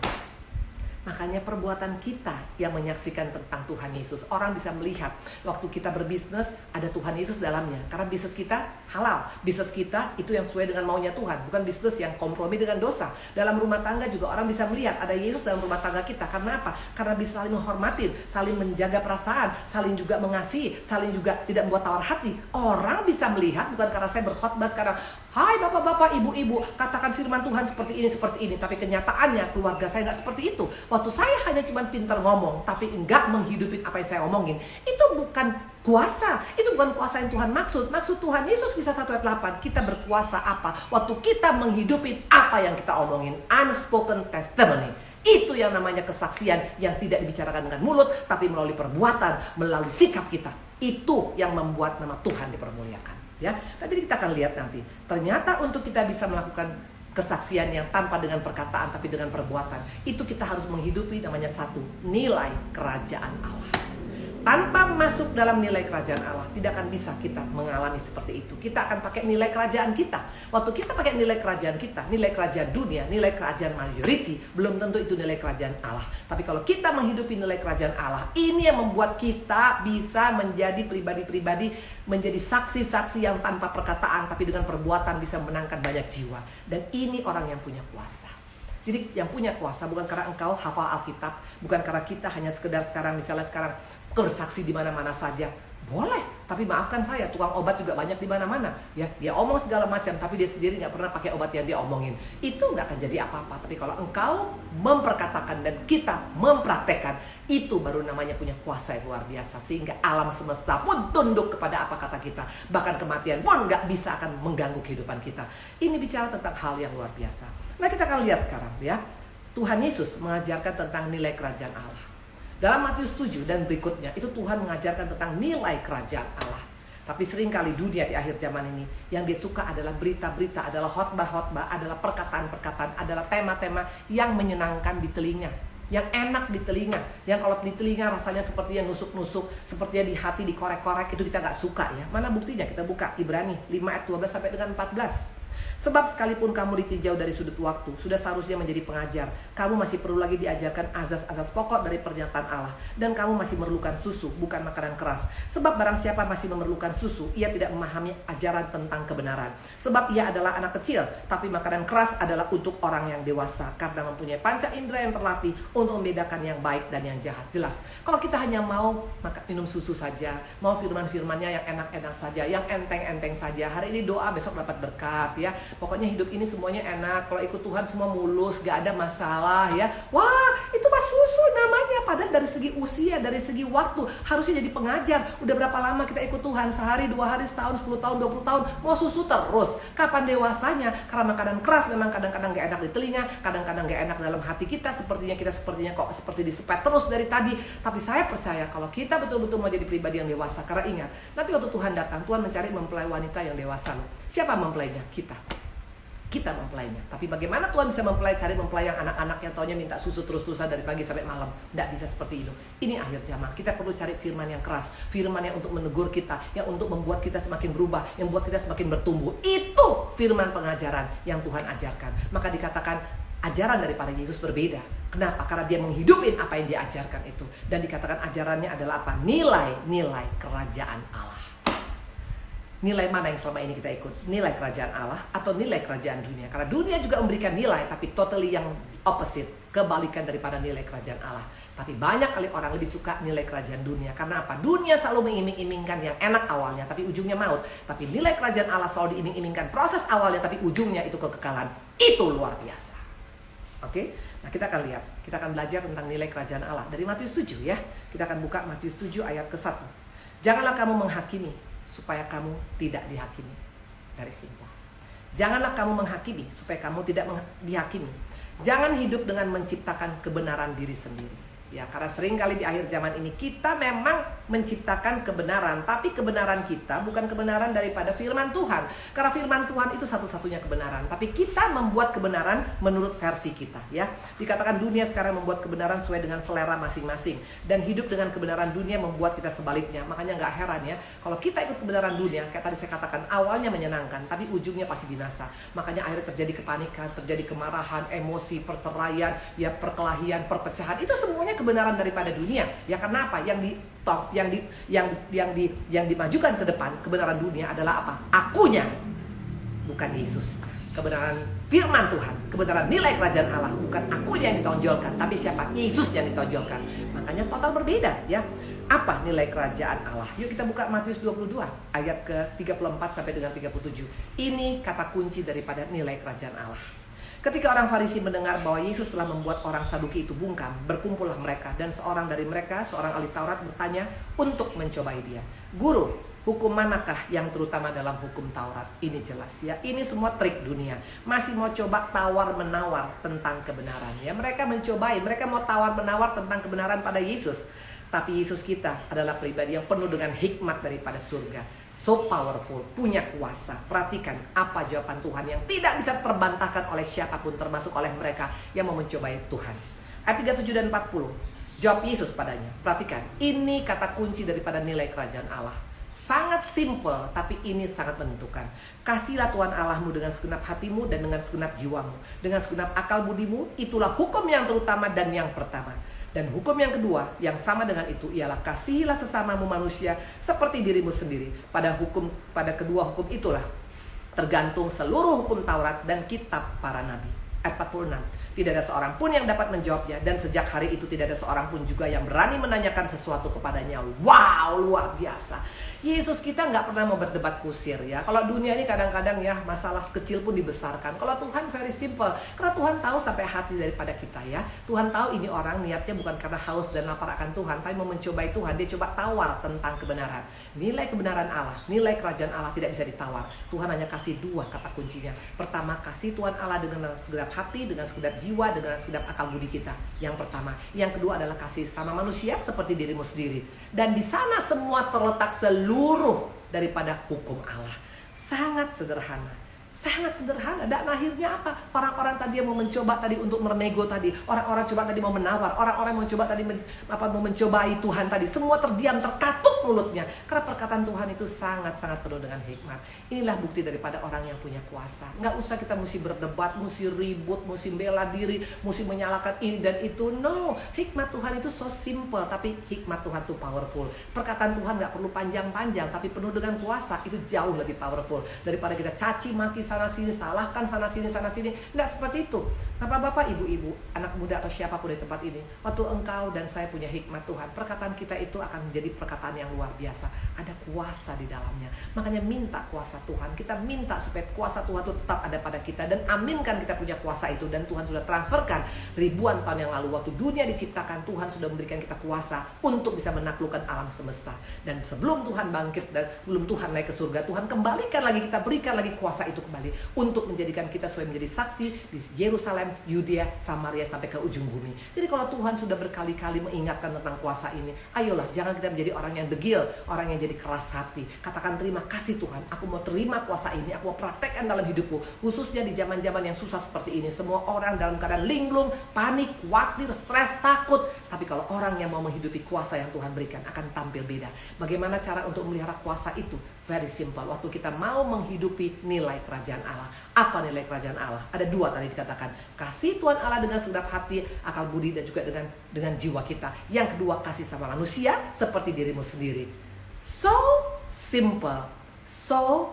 Makanya perbuatan kita yang menyaksikan tentang Tuhan Yesus. Orang bisa melihat waktu kita berbisnis ada Tuhan Yesus dalamnya. Karena bisnis kita halal. Bisnis kita itu yang sesuai dengan maunya Tuhan. Bukan bisnis yang kompromi dengan dosa. Dalam rumah tangga juga orang bisa melihat ada Yesus dalam rumah tangga kita. Karena apa? Karena bisa saling menghormati, saling menjaga perasaan, saling juga mengasihi, saling juga tidak membuat tawar hati. Orang bisa melihat, bukan karena saya berkhotbah sekarang, hai bapak-bapak, ibu-ibu, katakan firman Tuhan seperti ini. Tapi kenyataannya keluarga saya nggak seperti itu. Waktu saya hanya cuma pintar ngomong, tapi enggak menghidupin apa yang saya omongin. Itu bukan kuasa. Itu bukan kuasa yang Tuhan maksud. Maksud Tuhan Yesus kisah 1 ayat 8. Kita berkuasa apa? Waktu kita menghidupin apa yang kita omongin. Unspoken testimony. Itu yang namanya kesaksian yang tidak dibicarakan dengan mulut, tapi melalui perbuatan, melalui sikap kita. Itu yang membuat nama Tuhan dipermuliakan. Ya, jadi kita akan lihat nanti. Ternyata untuk kita bisa melakukan kesaksian yang tanpa dengan perkataan tapi dengan perbuatan, itu kita harus menghidupi namanya satu, nilai kerajaan Allah. Tanpa masuk dalam nilai kerajaan Allah, tidak akan bisa kita mengalami seperti itu. Kita akan pakai nilai kerajaan kita. Waktu kita pakai nilai kerajaan kita, nilai kerajaan dunia, nilai kerajaan majority, belum tentu itu nilai kerajaan Allah. Tapi kalau kita menghidupi nilai kerajaan Allah, ini yang membuat kita bisa menjadi pribadi-pribadi, menjadi saksi-saksi yang tanpa perkataan, tapi dengan perbuatan bisa menangkan banyak jiwa. Dan ini orang yang punya kuasa. Jadi yang punya kuasa bukan karena engkau hafal Alkitab, bukan karena kita hanya sekedar sekarang, misalnya sekarang bersaksi di mana-mana saja. Boleh, tapi maafkan saya, tukang obat juga banyak di mana-mana. Ya, dia omong segala macam, tapi dia sendiri nggak pernah pakai obat yang dia omongin. Itu nggak akan jadi apa-apa. Tapi kalau engkau memperkatakan dan kita mempraktekkan, itu baru namanya punya kuasa yang luar biasa. Sehingga alam semesta pun tunduk kepada apa kata kita. Bahkan kematian pun nggak bisa akan mengganggu kehidupan kita. Ini bicara tentang hal yang luar biasa. Nah, kita akan lihat sekarang ya. Tuhan Yesus mengajarkan tentang nilai kerajaan Allah. Dalam Matius 7 dan berikutnya, itu Tuhan mengajarkan tentang nilai kerajaan Allah. Tapi seringkali dunia di akhir zaman ini, yang dia suka adalah berita-berita, adalah khotbah-khotbah, adalah perkataan-perkataan, adalah tema-tema yang menyenangkan di telinga, yang enak di telinga, yang kalau di telinga rasanya sepertinya nusuk-nusuk, sepertinya di hati dikorek-korek, itu kita gak suka ya. Mana buktinya? Kita buka Ibrani 5 ayat 12 sampai dengan 14. Sebab sekalipun kamu ditinjau dari sudut waktu, sudah seharusnya menjadi pengajar. Kamu masih perlu lagi diajarkan azas-azas pokok dari pernyataan Allah. Dan kamu masih memerlukan susu, bukan makanan keras. Sebab barang siapa masih memerlukan susu, ia tidak memahami ajaran tentang kebenaran. Sebab ia adalah anak kecil, tapi makanan keras adalah untuk orang yang dewasa. Karena mempunyai panca indera yang terlatih untuk membedakan yang baik dan yang jahat. Jelas, kalau kita hanya mau minum susu saja, mau firman-firmannya yang enak-enak saja, yang enteng-enteng saja, hari ini doa, besok dapat berkat ya. Pokoknya hidup ini semuanya enak, kalau ikut Tuhan semua mulus, gak ada masalah ya. Wah, itu mah susu namanya. Padahal dari segi usia, dari segi waktu, harusnya jadi pengajar. Udah berapa lama kita ikut Tuhan? Sehari, 2 hari, setahun, 10 tahun, 20 tahun. Mau susu terus. Kapan dewasanya? Karena makanan keras memang kadang-kadang gak enak di telinga, kadang-kadang gak enak dalam hati kita. Sepertinya kok seperti disepet terus dari tadi. Tapi saya percaya kalau kita betul-betul mau jadi pribadi yang dewasa. Karena ingat, nanti waktu Tuhan datang, Tuhan mencari mempelai wanita yang dewasa loh. Siapa mempelainya? Kita mempelainya. Tapi bagaimana Tuhan bisa cari mempelai yang anak-anak yang taunya minta susu terus-terusan dari pagi sampai malam? Tidak bisa seperti itu. Ini akhir zaman. Kita perlu cari firman yang keras, firman yang untuk menegur kita, yang untuk membuat kita semakin berubah, yang membuat kita semakin bertumbuh. Itu firman pengajaran yang Tuhan ajarkan. Maka dikatakan ajaran daripada Yesus berbeda. Kenapa? Karena dia menghidupin apa yang diajarkan itu. Dan dikatakan ajarannya adalah apa? Nilai-nilai kerajaan Allah. Nilai mana yang selama ini kita ikut? Nilai kerajaan Allah atau nilai kerajaan dunia? Karena dunia juga memberikan nilai, tapi totally yang opposite, kebalikan daripada nilai kerajaan Allah. Tapi banyak kali orang lebih suka nilai kerajaan dunia. Karena apa? Dunia selalu mengiming-imingkan yang enak awalnya, tapi ujungnya maut. Tapi nilai kerajaan Allah selalu diiming-imingkan proses awalnya, tapi ujungnya itu kekekalan. Itu luar biasa. Oke? Nah, kita akan lihat. Kita akan belajar tentang nilai kerajaan Allah. Dari Matius 7 ya. Kita akan buka Matius 7 ayat ke-1. Janganlah kamu menghakimi, supaya kamu tidak dihakimi. Dari simpel. Janganlah kamu menghakimi, supaya kamu tidak dihakimi. Jangan hidup dengan menciptakan kebenaran diri sendiri. Ya, karena seringkali di akhir zaman ini kita memang menciptakan kebenaran. Tapi kebenaran kita bukan kebenaran daripada firman Tuhan. Karena firman Tuhan itu satu-satunya kebenaran. Tapi kita membuat kebenaran menurut versi kita, ya. Dikatakan dunia sekarang membuat kebenaran sesuai dengan selera masing-masing. Dan hidup dengan kebenaran dunia membuat kita sebaliknya. Makanya nggak heran ya, kalau kita ikut kebenaran dunia, kayak tadi saya katakan, awalnya menyenangkan, tapi ujungnya pasti binasa. Makanya akhirnya terjadi kepanikan, terjadi kemarahan, emosi, perceraian, ya perkelahian, perpecahan. Itu semuanya kebenaran daripada dunia. Ya karena apa? Yang dimajukan ke depan kebenaran dunia adalah apa? Akunya, bukan Yesus. Kebenaran firman Tuhan, kebenaran nilai kerajaan Allah, bukan akunya yang ditonjolkan, tapi siapa? Yesus yang ditonjolkan. Makanya total berbeda, ya. Apa nilai kerajaan Allah? Yuk kita buka Matius 22 ayat ke-34 sampai dengan 37. Ini kata kunci daripada nilai kerajaan Allah. Ketika orang Farisi mendengar bahwa Yesus telah membuat orang Saduki itu bungkam, berkumpullah mereka, dan seorang dari mereka, seorang ahli Taurat, bertanya untuk mencobai dia. Guru, hukum manakah yang terutama dalam hukum Taurat? Ini jelas ya, ini semua trik dunia. Masih mau coba tawar-menawar tentang kebenaran ya. Mereka mencobai, mereka mau tawar-menawar tentang kebenaran pada Yesus. Tapi Yesus kita adalah pribadi yang penuh dengan hikmat daripada surga. So powerful, punya kuasa. Perhatikan apa jawaban Tuhan yang tidak bisa terbantahkan oleh siapapun, termasuk oleh mereka yang mau mencobai Tuhan. Ayat 37 dan 40. Jawab Yesus padanya. Perhatikan, ini kata kunci daripada nilai kerajaan Allah. Sangat simple, tapi ini sangat menentukan. Kasihlah Tuhan Allahmu dengan segenap hatimu dan dengan segenap jiwamu, dengan segenap akal budimu. Itulah hukum yang terutama dan yang pertama. Dan hukum yang kedua yang sama dengan itu ialah kasihilah sesamamu manusia seperti dirimu sendiri. Pada kedua hukum itulah tergantung seluruh hukum Taurat dan kitab para nabi. Ayat 46. Tidak ada seorang pun yang dapat menjawabnya, dan sejak hari itu tidak ada seorang pun juga yang berani menanyakan sesuatu kepadanya. Wow, luar biasa. Yesus kita nggak pernah mau berdebat kusir ya. Kalau dunia ini kadang-kadang ya masalah kecil pun dibesarkan. Kalau Tuhan very simple, karena Tuhan tahu sampai hati daripada kita ya. Tuhan tahu ini orang niatnya bukan karena haus dan lapar akan Tuhan, tapi mau mencobai Tuhan. Dia coba tawar tentang kebenaran. Nilai kebenaran Allah, nilai kerajaan Allah tidak bisa ditawar. Tuhan hanya kasih dua kata kuncinya. Pertama, kasih Tuhan Allah dengan segenap hati, dengan segenap jiwa, dengan segenap akal budi kita. Yang pertama. Yang kedua adalah kasih sama manusia seperti dirimu sendiri. Dan di sana semua terletak seluruh daripada hukum Allah. Sangat sederhana. Sangat sederhana. Dan akhirnya apa? Orang-orang tadi yang mau mencoba tadi untuk menego tadi, orang-orang coba tadi mau menawar, orang-orang mau coba tadi mau mencobai Tuhan tadi, semua terdiam, terkatup mulutnya. Karena perkataan Tuhan itu sangat-sangat penuh dengan hikmat. Inilah bukti daripada orang yang punya kuasa. Nggak usah kita mesti berdebat, mesti ribut, mesti bela diri, mesti menyalahkan ini dan itu. No, hikmat Tuhan itu so simple, tapi hikmat Tuhan itu powerful. Perkataan Tuhan nggak perlu panjang-panjang, tapi penuh dengan kuasa. Itu jauh lebih powerful daripada kita caci maki sana sini, salahkan sana sini. Nggak seperti itu. Bapak-bapak, ibu-ibu, anak muda atau siapapun di tempat ini, waktu engkau dan saya punya hikmat Tuhan, perkataan kita itu akan menjadi perkataan yang luar biasa. Ada kuasa di dalamnya. Makanya minta kuasa Tuhan. Kita minta supaya kuasa Tuhan itu tetap ada pada kita, dan aminkan kita punya kuasa itu. Dan Tuhan sudah transferkan ribuan tahun yang lalu waktu dunia diciptakan. Tuhan sudah memberikan kita kuasa untuk bisa menaklukkan alam semesta. Dan sebelum Tuhan bangkit dan sebelum Tuhan naik ke surga, Tuhan kembalikan lagi, kita berikan lagi kuasa itu kembali untuk menjadikan kita supaya menjadi saksi di Yerusalem, Yudea, Samaria sampai ke ujung bumi. Jadi kalau Tuhan sudah berkali-kali mengingatkan tentang kuasa ini, ayolah jangan kita menjadi orang yang degil, orang yang jadi keras hati. Katakan terima kasih Tuhan, aku mau terima kuasa ini, aku mau praktekkan dalam hidupku, khususnya di zaman-zaman yang susah seperti ini. Semua orang dalam keadaan linglung, panik, khawatir, stres, takut. Tapi kalau orang yang mau menghidupi kuasa yang Tuhan berikan akan tampil beda. Bagaimana cara untuk melihara kuasa itu? Very simple. Waktu kita mau menghidupi nilai kerajaan Allah. Apa nilai kerajaan Allah? Ada dua tadi dikatakan. Kasih Tuhan Allah dengan segenap hati, akal budi, dan juga dengan jiwa kita. Yang kedua, kasih sama manusia seperti dirimu sendiri. So simple. So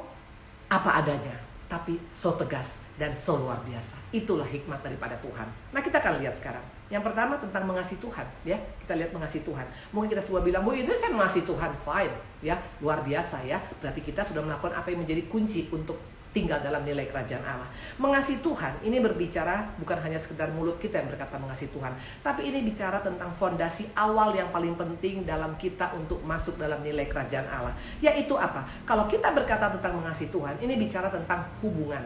apa adanya. Tapi so tegas dan so luar biasa. Itulah hikmat daripada Tuhan. Nah, kita akan lihat sekarang. Yang pertama tentang mengasihi Tuhan, ya. Kita lihat mengasihi Tuhan. Mungkin kita semua bilang, "Bu, ini saya mengasihi Tuhan." Fine, ya. Luar biasa ya. Berarti kita sudah melakukan apa yang menjadi kunci untuk tinggal dalam nilai kerajaan Allah. Mengasihi Tuhan ini berbicara bukan hanya sekedar mulut kita yang berkata mengasihi Tuhan, tapi ini bicara tentang fondasi awal yang paling penting dalam kita untuk masuk dalam nilai kerajaan Allah. Yaitu apa? Kalau kita berkata tentang mengasihi Tuhan, ini bicara tentang hubungan.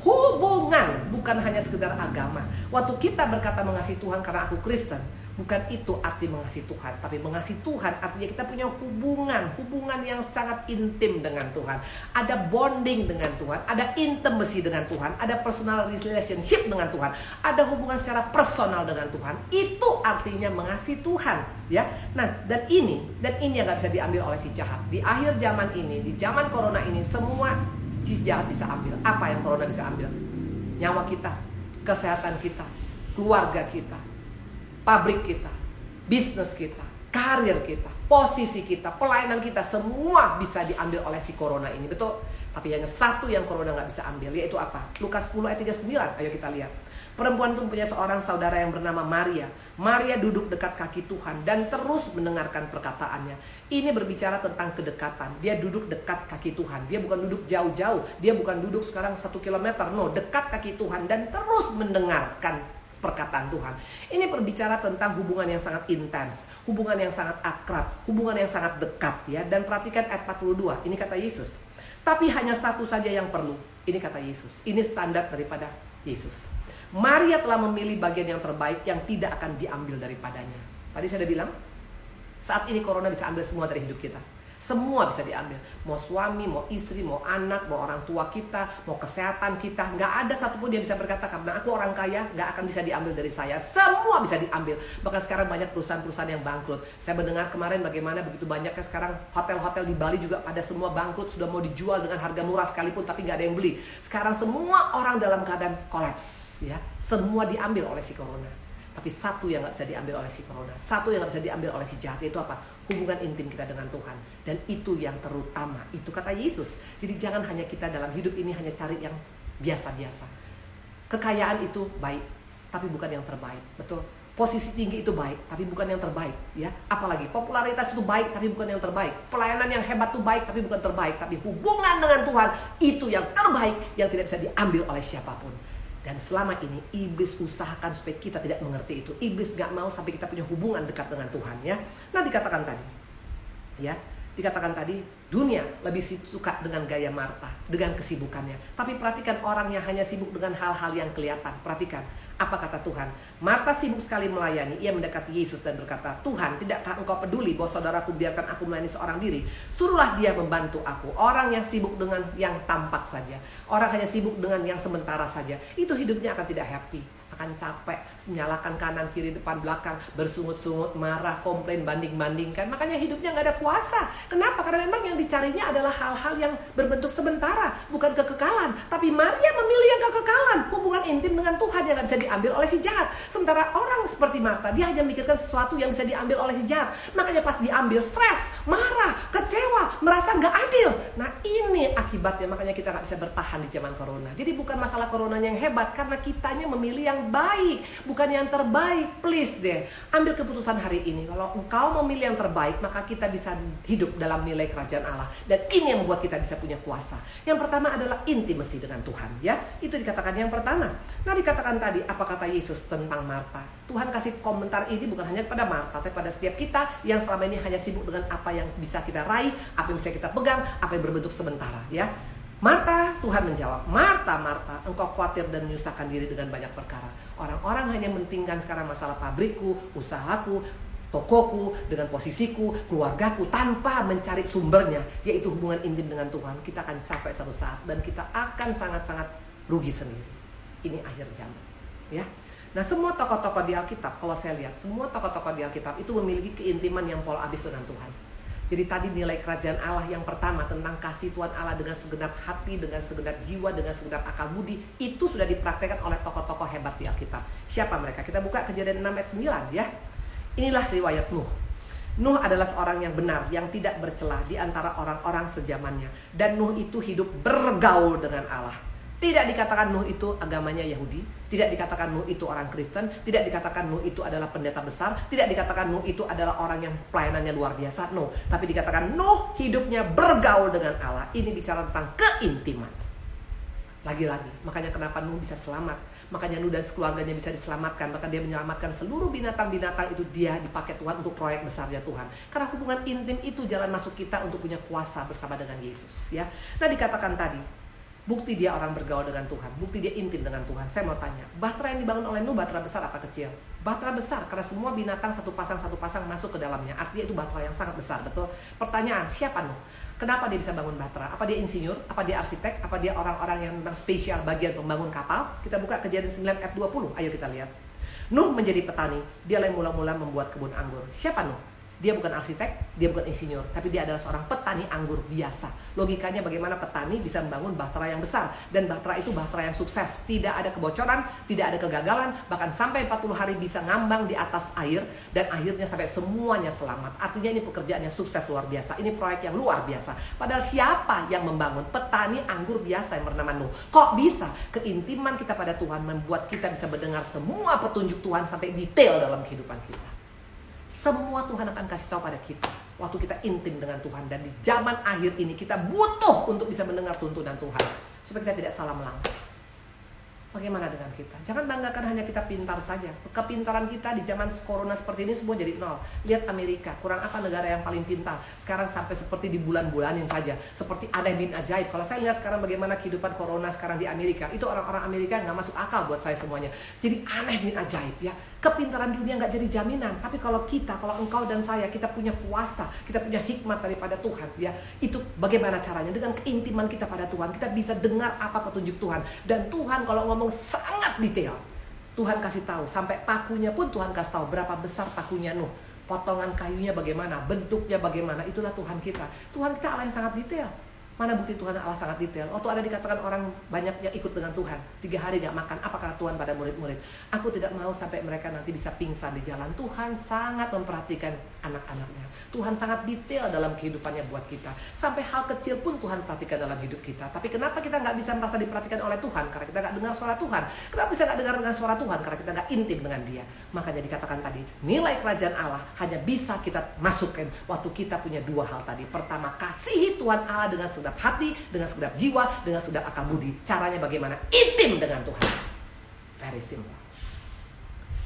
Hubungan, bukan hanya sekedar agama. Waktu kita berkata mengasihi Tuhan karena aku Kristen, bukan itu arti mengasihi Tuhan. Tapi mengasihi Tuhan artinya kita punya hubungan yang sangat intim dengan Tuhan. Ada bonding dengan Tuhan, ada intimacy dengan Tuhan, ada personal relationship dengan Tuhan, ada hubungan secara personal dengan Tuhan. Itu artinya mengasihi Tuhan, ya. Nah, dan ini yang gak bisa diambil oleh si jahat. Di akhir zaman ini, di zaman corona ini, semua si jahat bisa ambil. Apa yang corona bisa ambil? Nyawa kita, kesehatan kita, keluarga kita, pabrik kita, bisnis kita, karir kita, posisi kita, pelayanan kita, semua bisa diambil oleh si corona ini. Betul? Tapi hanya satu yang corona gak bisa ambil, yaitu apa? Lukas 10 ayat 39, ayo kita lihat. Perempuan itu punya seorang saudara yang bernama Maria. Maria duduk dekat kaki Tuhan dan terus mendengarkan perkataannya. Ini berbicara tentang kedekatan. Dia duduk dekat kaki Tuhan. Dia bukan duduk jauh-jauh. Dia bukan duduk sekarang 1 kilometer. No, dekat kaki Tuhan dan terus mendengarkan perkataan Tuhan. Ini berbicara tentang hubungan yang sangat intens, hubungan yang sangat akrab, hubungan yang sangat dekat, ya. Dan perhatikan ayat 42. Ini kata Yesus. Tapi hanya satu saja yang perlu. Ini kata Yesus. Ini standar daripada Yesus. Maria telah memilih bagian yang terbaik yang tidak akan diambil daripadanya. Tadi saya sudah bilang, saat ini corona bisa ambil semua dari hidup kita. Semua bisa diambil. Mau suami, mau istri, mau anak, mau orang tua kita, mau kesehatan kita. Nggak ada satupun yang bisa berkata, karena aku orang kaya, nggak akan bisa diambil dari saya. Semua bisa diambil. Bahkan sekarang banyak perusahaan-perusahaan yang bangkrut. Saya mendengar kemarin bagaimana begitu banyaknya sekarang hotel-hotel di Bali juga pada semua bangkrut. Sudah mau dijual dengan harga murah sekalipun, tapi nggak ada yang beli. Sekarang semua orang dalam keadaan kolaps. Ya, semua diambil oleh si corona. Tapi satu yang gak bisa diambil oleh si corona, satu yang gak bisa diambil oleh si jahat, itu apa? Hubungan intim kita dengan Tuhan. Dan itu yang terutama. Itu kata Yesus. Jadi jangan hanya kita dalam hidup ini hanya cari yang biasa-biasa. Kekayaan itu baik, tapi bukan yang terbaik. Betul? Posisi tinggi itu baik, tapi bukan yang terbaik, ya. Apalagi popularitas itu baik, tapi bukan yang terbaik. Pelayanan yang hebat itu baik, tapi bukan terbaik. Tapi hubungan dengan Tuhan itu yang terbaik, yang tidak bisa diambil oleh siapapun. Dan selama ini iblis usahakan supaya kita tidak mengerti itu. Iblis gak mau sampai kita punya hubungan dekat dengan Tuhan, ya. Nah, dikatakan tadi dunia lebih suka dengan gaya Marta, dengan kesibukannya. Tapi perhatikan orang yang hanya sibuk dengan hal-hal yang kelihatan. Perhatikan apa kata Tuhan. Marta sibuk sekali melayani. Ia mendekati Yesus dan berkata, Tuhan, tidakkah engkau peduli bahwa saudaraku biarkan aku melayani seorang diri? Suruhlah dia membantu aku. Orang yang sibuk dengan yang tampak saja, orang hanya sibuk dengan yang sementara saja, itu hidupnya akan tidak happy, akan capek, menyalahkan kanan kiri depan belakang, bersungut-sungut, marah, komplain, banding-bandingkan. Makanya hidupnya nggak ada kuasa. Kenapa? Karena memang yang dicarinya adalah hal-hal yang berbentuk sementara, bukan kekekalan. Tapi Maria memilih yang kekekalan, hubungan intim dengan Tuhan yang nggak bisa diambil oleh si jahat. Sementara orang seperti Marta, dia hanya memikirkan sesuatu yang bisa diambil oleh si jahat. Makanya pas diambil, stres, marah, kecewa, merasa nggak adil. Nah, ini akibatnya. Makanya kita nggak bisa bertahan di zaman corona. Jadi bukan masalah coronanya yang hebat, karena kitanya memilih yang baik, bukan yang terbaik. Please deh, ambil keputusan hari ini. Kalau engkau memilih yang terbaik, maka kita bisa hidup dalam nilai kerajaan Allah. Dan ini yang membuat kita bisa punya kuasa. Yang pertama adalah intimasi dengan Tuhan, ya. Itu dikatakan yang pertama. Nah, dikatakan tadi, apa kata Yesus tentang Marta? Tuhan kasih komentar ini bukan hanya kepada Marta, tapi pada setiap kita yang selama ini hanya sibuk dengan apa yang bisa kita raih, apa yang bisa kita pegang, apa yang berbentuk sementara, ya. Marta, Tuhan menjawab, Marta, Marta, engkau khawatir dan menyusahkan diri dengan banyak perkara. Orang-orang hanya mementingkan sekarang masalah pabrikku, usahaku, tokoku, dengan posisiku, keluargaku, tanpa mencari sumbernya, yaitu hubungan intim dengan Tuhan. Kita akan capek satu saat dan kita akan sangat-sangat rugi sendiri. Ini akhir zaman, ya. Nah, semua tokoh-tokoh di Alkitab, kalau saya lihat, semua tokoh-tokoh di Alkitab itu memiliki keintiman yang pola abis dengan Tuhan. Jadi tadi nilai kerajaan Allah yang pertama tentang kasih Tuhan Allah dengan segenap hati, dengan segenap jiwa, dengan segenap akal budi, itu sudah dipraktekkan oleh tokoh-tokoh hebat di Alkitab. Siapa mereka? Kita buka Kejadian 6 ayat 9, ya. Inilah riwayat Nuh. Nuh adalah seorang yang benar, yang tidak bercela di antara orang-orang sezamannya. Dan Nuh itu hidup bergaul dengan Allah. Tidak dikatakan Nuh itu agamanya Yahudi, tidak dikatakan Nuh itu orang Kristen, tidak dikatakan Nuh itu adalah pendeta besar, tidak dikatakan Nuh itu adalah orang yang pelayanannya luar biasa, no. Tapi dikatakan Nuh hidupnya bergaul dengan Allah. Ini bicara tentang keintiman. Lagi-lagi, makanya kenapa Nuh bisa selamat, makanya Nuh dan keluarganya bisa diselamatkan, bahkan dia menyelamatkan seluruh binatang-binatang itu, dia dipakai Tuhan untuk proyek besarnya Tuhan. Karena hubungan intim itu jalan masuk kita untuk punya kuasa bersama dengan Yesus, ya. Nah, dikatakan tadi, Bukti dia orang bergaul dengan Tuhan, bukti dia intim dengan Tuhan. Saya mau tanya, Bahtera yang dibangun oleh Nuh, Bahtera besar apa kecil? Bahtera besar, karena semua binatang satu pasang masuk ke dalamnya. Artinya itu Bahtera yang sangat besar, betul? Pertanyaan, siapa Nuh? Kenapa dia bisa bangun Bahtera? Apa dia insinyur? Apa dia arsitek? Apa dia orang-orang yang memang spesial bagian pembangun kapal? Kita buka Kejadian 9 ayat 20, ayo kita lihat. Nuh menjadi petani, dia yang mula-mula membuat kebun anggur. Siapa Nuh? Dia bukan arsitek, dia bukan insinyur, tapi dia adalah seorang petani anggur biasa. Logikanya bagaimana petani bisa membangun Bahtera yang besar. Dan Bahtera itu Bahtera yang sukses. Tidak ada kebocoran, tidak ada kegagalan, bahkan sampai 40 hari bisa ngambang di atas air, dan akhirnya sampai semuanya selamat. Artinya ini pekerjaan yang sukses luar biasa. Ini proyek yang luar biasa. Padahal siapa yang membangun? Petani anggur biasa yang bernama Nuh. Kok bisa? Keintiman kita pada Tuhan membuat kita bisa mendengar semua petunjuk Tuhan sampai detail dalam kehidupan kita. Semua Tuhan akan kasih tahu pada kita waktu kita intim dengan Tuhan. Dan di zaman akhir ini kita butuh untuk bisa mendengar tuntunan Tuhan, supaya kita tidak salah melangkah. Bagaimana dengan kita? Jangan banggakan hanya kita pintar saja. Kepintaran kita di zaman corona seperti ini semua jadi nol. Lihat Amerika, kurang apa negara yang paling pintar. Sekarang sampai seperti di bulan-bulanin saja. Seperti aneh bin ajaib. Kalau saya lihat sekarang bagaimana kehidupan corona sekarang di Amerika, itu orang-orang Amerika nggak masuk akal buat saya semuanya. Jadi aneh bin ajaib ya. Kepintaran dunia nggak jadi jaminan. Tapi kalau kita, kalau engkau dan saya, kita punya kuasa, kita punya hikmat daripada Tuhan ya. Itu bagaimana caranya? Dengan keintiman kita pada Tuhan, kita bisa dengar apa petunjuk Tuhan. Dan Tuhan kalau ngomong sangat detail. Tuhan kasih tahu, sampai pakunya pun Tuhan kasih tahu berapa besar pakunya Nuh. Potongan kayunya bagaimana, bentuknya bagaimana. Itulah Tuhan kita. Tuhan kita Allah yang sangat detail. Mana bukti Tuhan Allah sangat detail? Waktu ada dikatakan orang banyak yang ikut dengan Tuhan, 3 hari gak makan, apa kata Tuhan pada murid-murid? Aku tidak mau sampai mereka nanti bisa pingsan di jalan. Tuhan sangat memperhatikan anak-anaknya. Tuhan sangat detail dalam kehidupannya buat kita. Sampai hal kecil pun Tuhan perhatikan dalam hidup kita. Tapi kenapa kita gak bisa merasa diperhatikan oleh Tuhan? Karena kita gak dengar suara Tuhan. Kenapa bisa gak dengar dengan suara Tuhan? Karena kita gak intim dengan Dia. Makanya dikatakan tadi, nilai kerajaan Allah hanya bisa kita masukkan waktu kita punya 2 hal tadi. Pertama, kasihi Tuhan Allah dengan segenap hati, dengan segenap jiwa, dengan segenap akal budi. Caranya bagaimana? Intim dengan Tuhan. Very simple.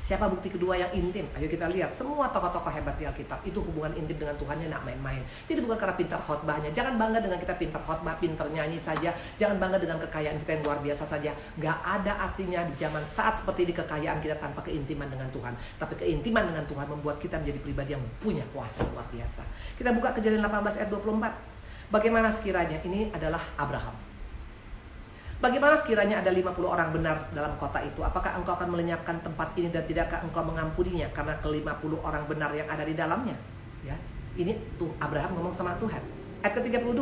Siapa bukti kedua yang intim? Ayo kita lihat. Semua tokoh-tokoh hebat di Alkitab itu hubungan intim dengan Tuhannya nak main-main. Jadi bukan karena pintar khotbahnya. Jangan bangga dengan kita pintar khotbah, pintar nyanyi saja. Jangan bangga dengan kekayaan kita yang luar biasa saja. Gak ada artinya di zaman saat seperti ini kekayaan kita tanpa keintiman dengan Tuhan. Tapi keintiman dengan Tuhan membuat kita menjadi pribadi yang punya kuasa luar biasa. Kita buka Kejadian 18 ayat 24. Bagaimana sekiranya, ini adalah Abraham. Bagaimana sekiranya ada 50 orang benar dalam kota itu? Apakah engkau akan melenyapkan tempat ini dan tidakkah engkau mengampuninya karena ke-50 orang benar yang ada di dalamnya? Ya, ini tuh Abraham ngomong sama Tuhan. Ayat ke-32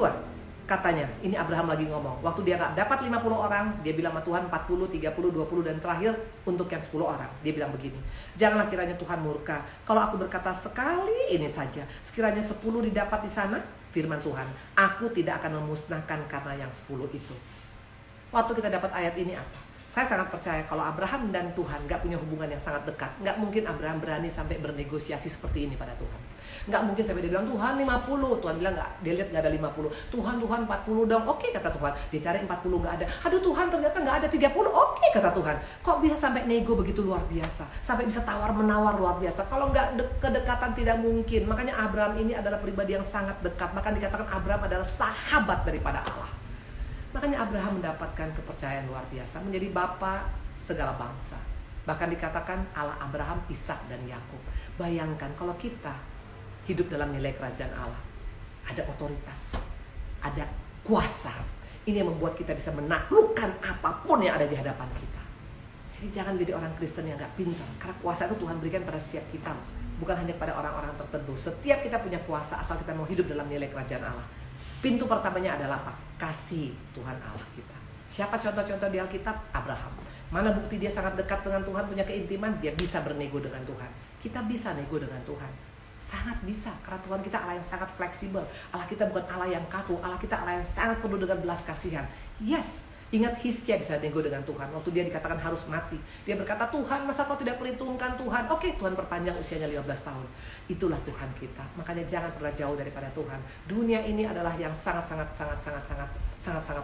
katanya, ini Abraham lagi ngomong. Waktu dia gak dapat 50 orang, dia bilang sama Tuhan 40, 30, 20 dan terakhir untuk yang 10 orang. Dia bilang begini, janganlah kiranya Tuhan murka kalau aku berkata sekali ini saja. Sekiranya 10 didapat di sana, firman Tuhan, aku tidak akan memusnahkan karena yang 10 itu. Waktu kita dapat ayat ini apa? Saya sangat percaya kalau Abraham dan Tuhan gak punya hubungan yang sangat dekat. Gak mungkin Abraham berani sampai bernegosiasi seperti ini pada Tuhan. Gak mungkin sampai dia bilang Tuhan 50. Tuhan bilang gak, dia lihat gak ada 50. Tuhan 40 dong. Oke kata Tuhan. Dia cari 40 gak ada. Aduh Tuhan ternyata gak ada 30. Oke kata Tuhan. Kok bisa sampai nego begitu luar biasa? Sampai bisa tawar menawar luar biasa. Kalau gak kedekatan tidak mungkin. Makanya Abraham ini adalah pribadi yang sangat dekat. Bahkan dikatakan Abraham adalah sahabat daripada Allah. Makanya Abraham mendapatkan kepercayaan luar biasa, menjadi bapa segala bangsa. Bahkan dikatakan Allah Abraham, Ishak dan Yakub. Bayangkan kalau kita hidup dalam nilai kerajaan Allah. Ada otoritas, ada kuasa. Ini yang membuat kita bisa menaklukkan apapun yang ada di hadapan kita. Jadi jangan jadi orang Kristen yang gak pintar. Karena kuasa itu Tuhan berikan pada setiap kita. Bukan hanya pada orang-orang tertentu. Setiap kita punya kuasa asal kita mau hidup dalam nilai kerajaan Allah. Pintu pertamanya adalah apa? Kasih Tuhan Allah kita. Siapa contoh-contoh di Alkitab? Abraham. Mana bukti dia sangat dekat dengan Tuhan, punya keintiman, dia bisa bernego dengan Tuhan. Kita bisa nego dengan Tuhan. Sangat bisa, karena Tuhan kita Allah yang sangat fleksibel. Allah kita bukan Allah yang kaku, Allah kita Allah yang sangat penuh dengan belas kasihan. Yes, ingat Hizkia bisa nego dengan Tuhan. Waktu dia dikatakan harus mati, dia berkata, Tuhan masa kau tidak perhitungkan Tuhan? Oke, Tuhan perpanjang usianya 15 tahun. Itulah Tuhan kita. Makanya jangan pernah jauh daripada Tuhan. Dunia ini adalah yang sangat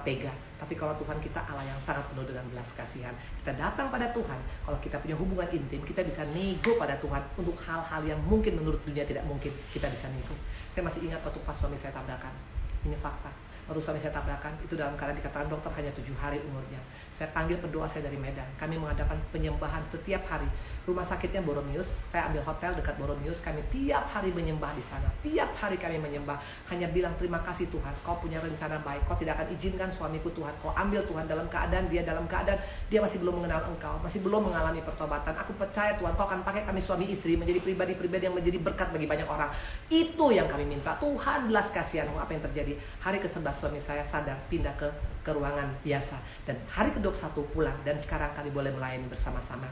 tega. Tapi kalau Tuhan kita Allah yang sangat penuh dengan belas kasihan. Kita datang pada Tuhan. Kalau kita punya hubungan intim, kita bisa nego pada Tuhan untuk hal-hal yang mungkin menurut dunia tidak mungkin. Kita bisa nego. Saya masih ingat waktu pas suami saya tabrakan. Ini fakta. Waktu suami saya tabrakan, itu dalam keadaan dikatakan dokter hanya 7 hari umurnya. Saya panggil pendoa saya dari Medan. Kami mengadakan penyembahan setiap hari. Rumah sakitnya Boromius, saya ambil hotel dekat Boromius. Kami tiap hari menyembah di sana. Tiap hari kami menyembah. Hanya bilang terima kasih Tuhan, Kau punya rencana baik. Kau tidak akan izinkan suamiku Tuhan. Kau ambil Tuhan dalam keadaan dia masih belum mengenal Engkau, masih belum mengalami pertobatan. Aku percaya Tuhan, Kau akan pakai kami suami istri menjadi pribadi-pribadi yang menjadi berkat bagi banyak orang. Itu yang kami minta. Tuhan belas kasihan apa yang terjadi. Hari ke-11 suami saya sadar, pindah ke ruangan biasa. Dan hari ke-21 pulang. Dan sekarang kami boleh melayani bersama-sama.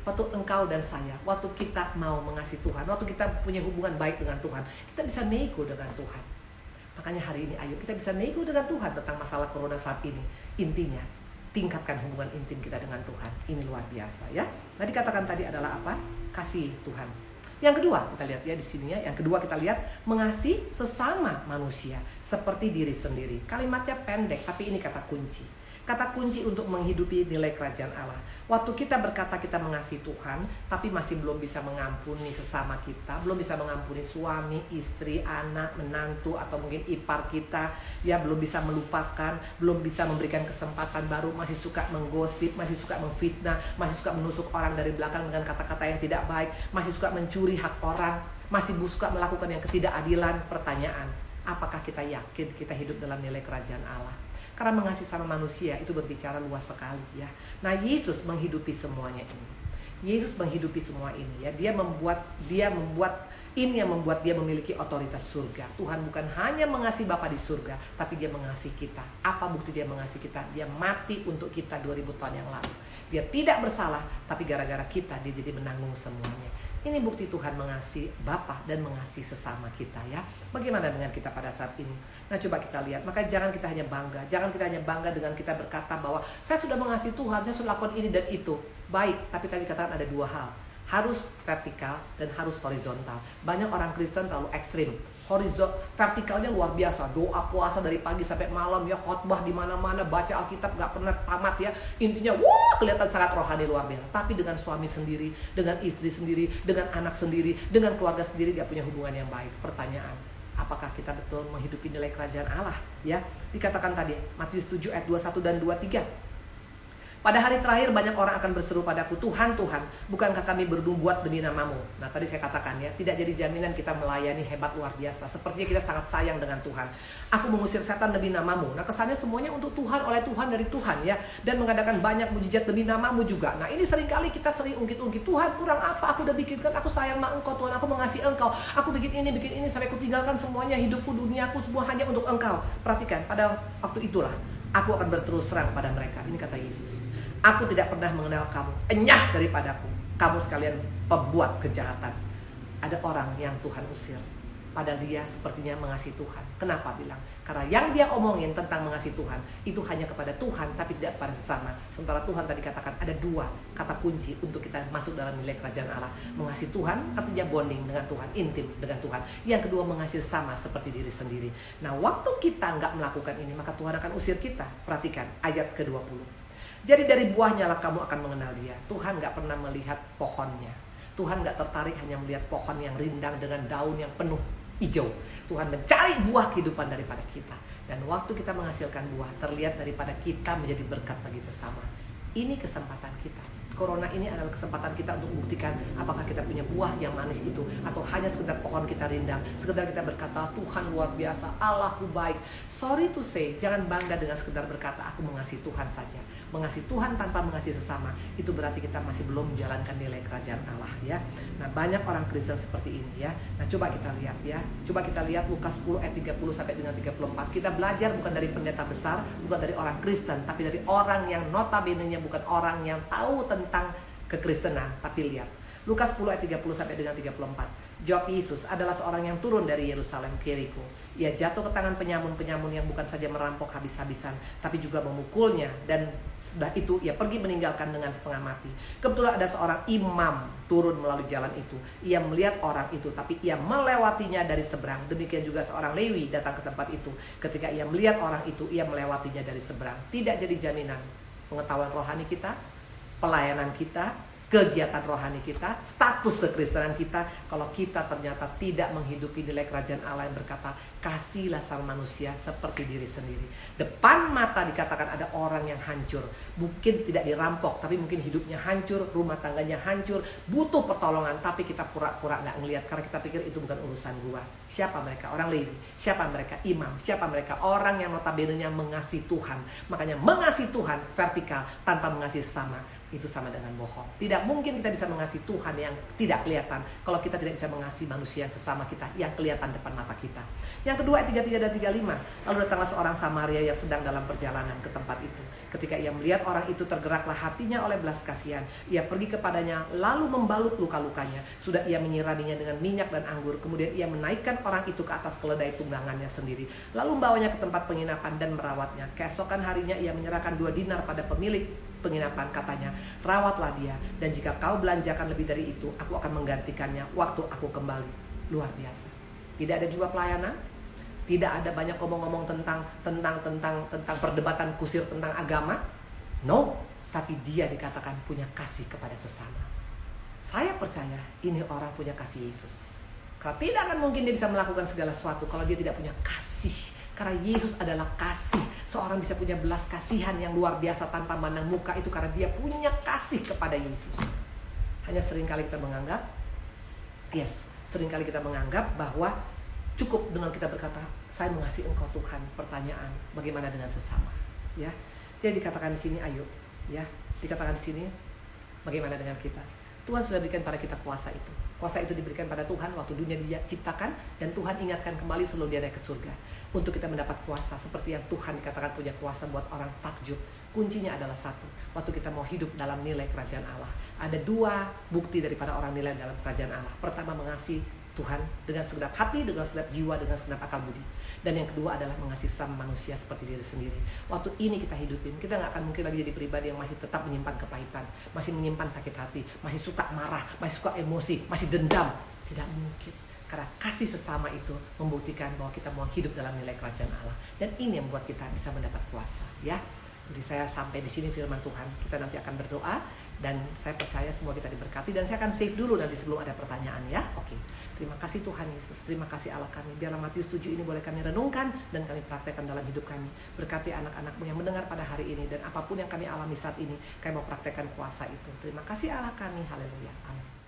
Waktu engkau dan saya, waktu kita mau mengasihi Tuhan, waktu kita punya hubungan baik dengan Tuhan, kita bisa nego dengan Tuhan. Makanya hari ini ayo kita bisa nego dengan Tuhan tentang masalah corona saat ini. Intinya, tingkatkan hubungan intim kita dengan Tuhan. Ini luar biasa ya. Nah, dikatakan tadi adalah apa? Kasih Tuhan. Yang kedua kita lihat ya di sini ya. Yang kedua kita lihat mengasihi sesama manusia seperti diri sendiri. Kalimatnya pendek tapi ini kata kunci. Kata kunci untuk menghidupi nilai kerajaan Allah. Waktu kita berkata kita mengasihi Tuhan, tapi masih belum bisa mengampuni sesama kita, belum bisa mengampuni suami, istri, anak, menantu, atau mungkin ipar kita, ya belum bisa melupakan, belum bisa memberikan kesempatan baru, masih suka menggosip, masih suka memfitnah, masih suka menusuk orang dari belakang dengan kata-kata yang tidak baik, masih suka mencuri hak orang, masih suka melakukan yang ketidakadilan. Pertanyaan, apakah kita yakin kita hidup dalam nilai kerajaan Allah? Karena mengasihi sama manusia itu berbicara luas sekali ya. Nah, Yesus menghidupi semuanya ini. Yesus menghidupi semua ini ya. Dia membuat ini yang membuat dia memiliki otoritas surga. Tuhan bukan hanya mengasihi Bapa di surga, tapi dia mengasihi kita. Apa bukti dia mengasihi kita? Dia mati untuk kita 2000 tahun yang lalu. Dia tidak bersalah, tapi gara-gara kita dia jadi menanggung semuanya. Ini bukti Tuhan mengasihi Bapa dan mengasihi sesama kita ya. Bagaimana dengan kita pada saat ini? Nah, coba kita lihat. Maka jangan kita hanya bangga. Jangan kita hanya bangga dengan kita berkata bahwa saya sudah mengasihi Tuhan, saya sudah lakukan ini dan itu. Baik, tapi tadi katakan ada dua hal. Harus vertikal dan harus horizontal. Banyak orang Kristen terlalu ekstrim. Vertikalnya luar biasa, doa puasa dari pagi sampai malam ya, khotbah di mana-mana, baca Alkitab nggak pernah tamat ya. Intinya wah kelihatan sangat rohani luar biasa. Tapi dengan suami sendiri, dengan istri sendiri, dengan anak sendiri, dengan keluarga sendiri dia punya hubungan yang baik. Pertanyaan, apakah kita betul menghidupi nilai kerajaan Allah ya? Dikatakan tadi Matius 7 ayat 21 dan 23. Pada hari terakhir banyak orang akan berseru padaku, Tuhan, Tuhan, bukankah kami berbuat demi namamu? Nah, tadi saya katakan ya, tidak jadi jaminan kita melayani hebat luar biasa. Sepertinya kita sangat sayang dengan Tuhan. Aku mengusir setan demi namamu. Nah, kesannya semuanya untuk Tuhan, oleh Tuhan, dari Tuhan ya. Dan mengadakan banyak mujizat demi namamu juga. Nah, ini seringkali kita sering ungkit-ungkit, Tuhan kurang apa? Aku udah bikinkan, aku sayang sama Engkau Tuhan, aku mengasihi Engkau. Aku bikin ini, sampai aku tinggalkan semuanya, hidupku, duniaku, semua hanya untuk Engkau. Perhatikan, pada waktu itulah aku akan berterus terang pada mereka. Ini kata Yesus. Aku tidak pernah mengenal kamu, enyah daripadaku, kamu sekalian pembuat kejahatan. Ada orang yang Tuhan usir, padahal dia sepertinya mengasihi Tuhan. Kenapa bilang? Karena yang dia omongin tentang mengasihi Tuhan itu hanya kepada Tuhan, tapi tidak pada sesama. Sementara Tuhan tadi katakan ada dua kata kunci untuk kita masuk dalam nilai kerajaan Allah. Mengasihi Tuhan artinya bonding dengan Tuhan, intim dengan Tuhan. Yang kedua mengasihi sama seperti diri sendiri. Nah, waktu kita nggak melakukan ini, maka Tuhan akan usir kita. Perhatikan ayat ke-20. Jadi dari buahnya lah kamu akan mengenal dia. Tuhan gak pernah melihat pohonnya. Tuhan gak tertarik hanya melihat pohon yang rindang dengan daun yang penuh hijau. Tuhan mencari buah kehidupan daripada kita. Dan waktu kita menghasilkan buah, terlihat daripada kita menjadi berkat bagi sesama. Ini kesempatan kita. Corona ini adalah kesempatan kita untuk membuktikan apakah kita punya buah yang manis itu, atau hanya sekedar pohon kita rindang, sekedar kita berkata Tuhan luar biasa, Allahku baik. Sorry to say, jangan bangga dengan sekedar berkata aku mengasihi Tuhan saja. Mengasihi Tuhan tanpa mengasihi sesama, itu berarti kita masih belum menjalankan nilai kerajaan Allah ya. Nah, banyak orang Kristen seperti ini ya. Nah, coba kita lihat ya. Coba kita lihat Lukas 10 ayat 30 sampai dengan 34. Kita belajar bukan dari pendeta besar, bukan dari orang Kristen, tapi dari orang yang notabene-nya bukan orang yang tahu tentang kekristenan. Tapi lihat Lukas 10 ayat 30 sampai dengan 34. Jawab Yesus, adalah seorang yang turun dari Yerusalem ke Yeriko. Ia jatuh ke tangan penyamun-penyamun yang bukan saja merampok habis-habisan, tapi juga memukulnya. Dan sudah itu ia pergi meninggalkan dengan setengah mati. Kebetulan ada seorang imam turun melalui jalan itu. Ia melihat orang itu, tapi ia melewatinya dari seberang. Demikian juga seorang Lewi datang ke tempat itu. Ketika ia melihat orang itu, ia melewatinya dari seberang. Tidak jadi jaminan pengetahuan rohani kita, pelayanan kita, kegiatan rohani kita, status kekristenan kita, kalau kita ternyata tidak menghidupi nilai kerajaan Allah yang berkata, kasihlah sama manusia seperti diri sendiri. Depan mata dikatakan ada orang yang hancur, mungkin tidak dirampok, tapi mungkin hidupnya hancur, rumah tangganya hancur, butuh pertolongan, tapi kita pura-pura nggak ngelihat karena kita pikir itu bukan urusan gua. Siapa mereka? Orang Lewi. Siapa mereka? Imam. Siapa mereka? Orang yang notabene-nya mengasihi Tuhan. Makanya mengasihi Tuhan vertikal tanpa mengasihi sesama, itu sama dengan bohong. Tidak mungkin kita bisa mengasihi Tuhan yang tidak kelihatan kalau kita tidak bisa mengasihi manusia yang sesama kita yang kelihatan depan mata kita. Yang kedua, ayat 33 dan 35. Lalu datanglah seorang Samaria yang sedang dalam perjalanan ke tempat itu. Ketika ia melihat orang itu, tergeraklah hatinya oleh belas kasihan. Ia pergi kepadanya lalu membalut luka-lukanya. Sudah ia menyiraminya dengan minyak dan anggur. Kemudian ia menaikkan orang itu ke atas keledai tunggangannya sendiri, lalu membawanya ke tempat penginapan dan merawatnya. Keesokan harinya ia menyerahkan 2 dinar pada pemilik penginapan, katanya, rawatlah dia, dan jika kau belanjakan lebih dari itu, aku akan menggantikannya waktu aku kembali. Luar biasa. Tidak ada juga pelayanan, tidak ada banyak ngomong-ngomong tentang perdebatan kusir tentang agama. No, tapi dia dikatakan punya kasih kepada sesama. Saya percaya ini orang punya kasih Yesus. Karena tidak akan mungkin dia bisa melakukan segala sesuatu kalau dia tidak punya kasih. Karena Yesus adalah kasih. Seorang bisa punya belas kasihan yang luar biasa tanpa mandang muka, itu karena dia punya kasih kepada Yesus. Hanya seringkali kita menganggap, seringkali kita menganggap bahwa cukup dengan kita berkata, saya mengasihi Engkau Tuhan. Pertanyaan, bagaimana dengan sesama? Ya, jadi dikatakan di sini, ayo, ya, dikatakan di sini, bagaimana dengan kita? Tuhan sudah berikan pada kita kuasa itu. Kuasa itu diberikan pada Tuhan waktu dunia diciptakan, dan Tuhan ingatkan kembali sebelum dia naik ke surga. Untuk kita mendapat kuasa, seperti yang Tuhan dikatakan punya kuasa buat orang takjub. Kuncinya adalah satu, waktu kita mau hidup dalam nilai kerajaan Allah. Ada 2 bukti daripada orang nilai dalam kerajaan Allah. Pertama, mengasihi Tuhan dengan segenap hati, dengan segenap jiwa, dengan segenap akal budi. Dan yang kedua adalah mengasihi sama manusia seperti diri sendiri. Waktu ini kita hidupin, kita gak akan mungkin lagi jadi pribadi yang masih tetap menyimpan kepahitan, masih menyimpan sakit hati, masih suka marah, masih suka emosi, masih dendam. Tidak mungkin. Karena kasih sesama itu membuktikan bahwa kita mau hidup dalam nilai kerajaan Allah. Dan ini yang membuat kita bisa mendapat kuasa, ya. Jadi saya sampai di sini firman Tuhan. Kita nanti akan berdoa, dan saya percaya semua kita diberkati. Dan saya akan save dulu nanti sebelum ada pertanyaan, ya. Oke. Terima kasih Tuhan Yesus. Terima kasih Allah kami. Biarlah Matius 7 ini boleh kami renungkan dan kami praktekkan dalam hidup kami. Berkati anak-anakmu yang mendengar pada hari ini, dan apapun yang kami alami saat ini, kami mau praktekkan kuasa itu. Terima kasih Allah kami. Haleluya. Amin.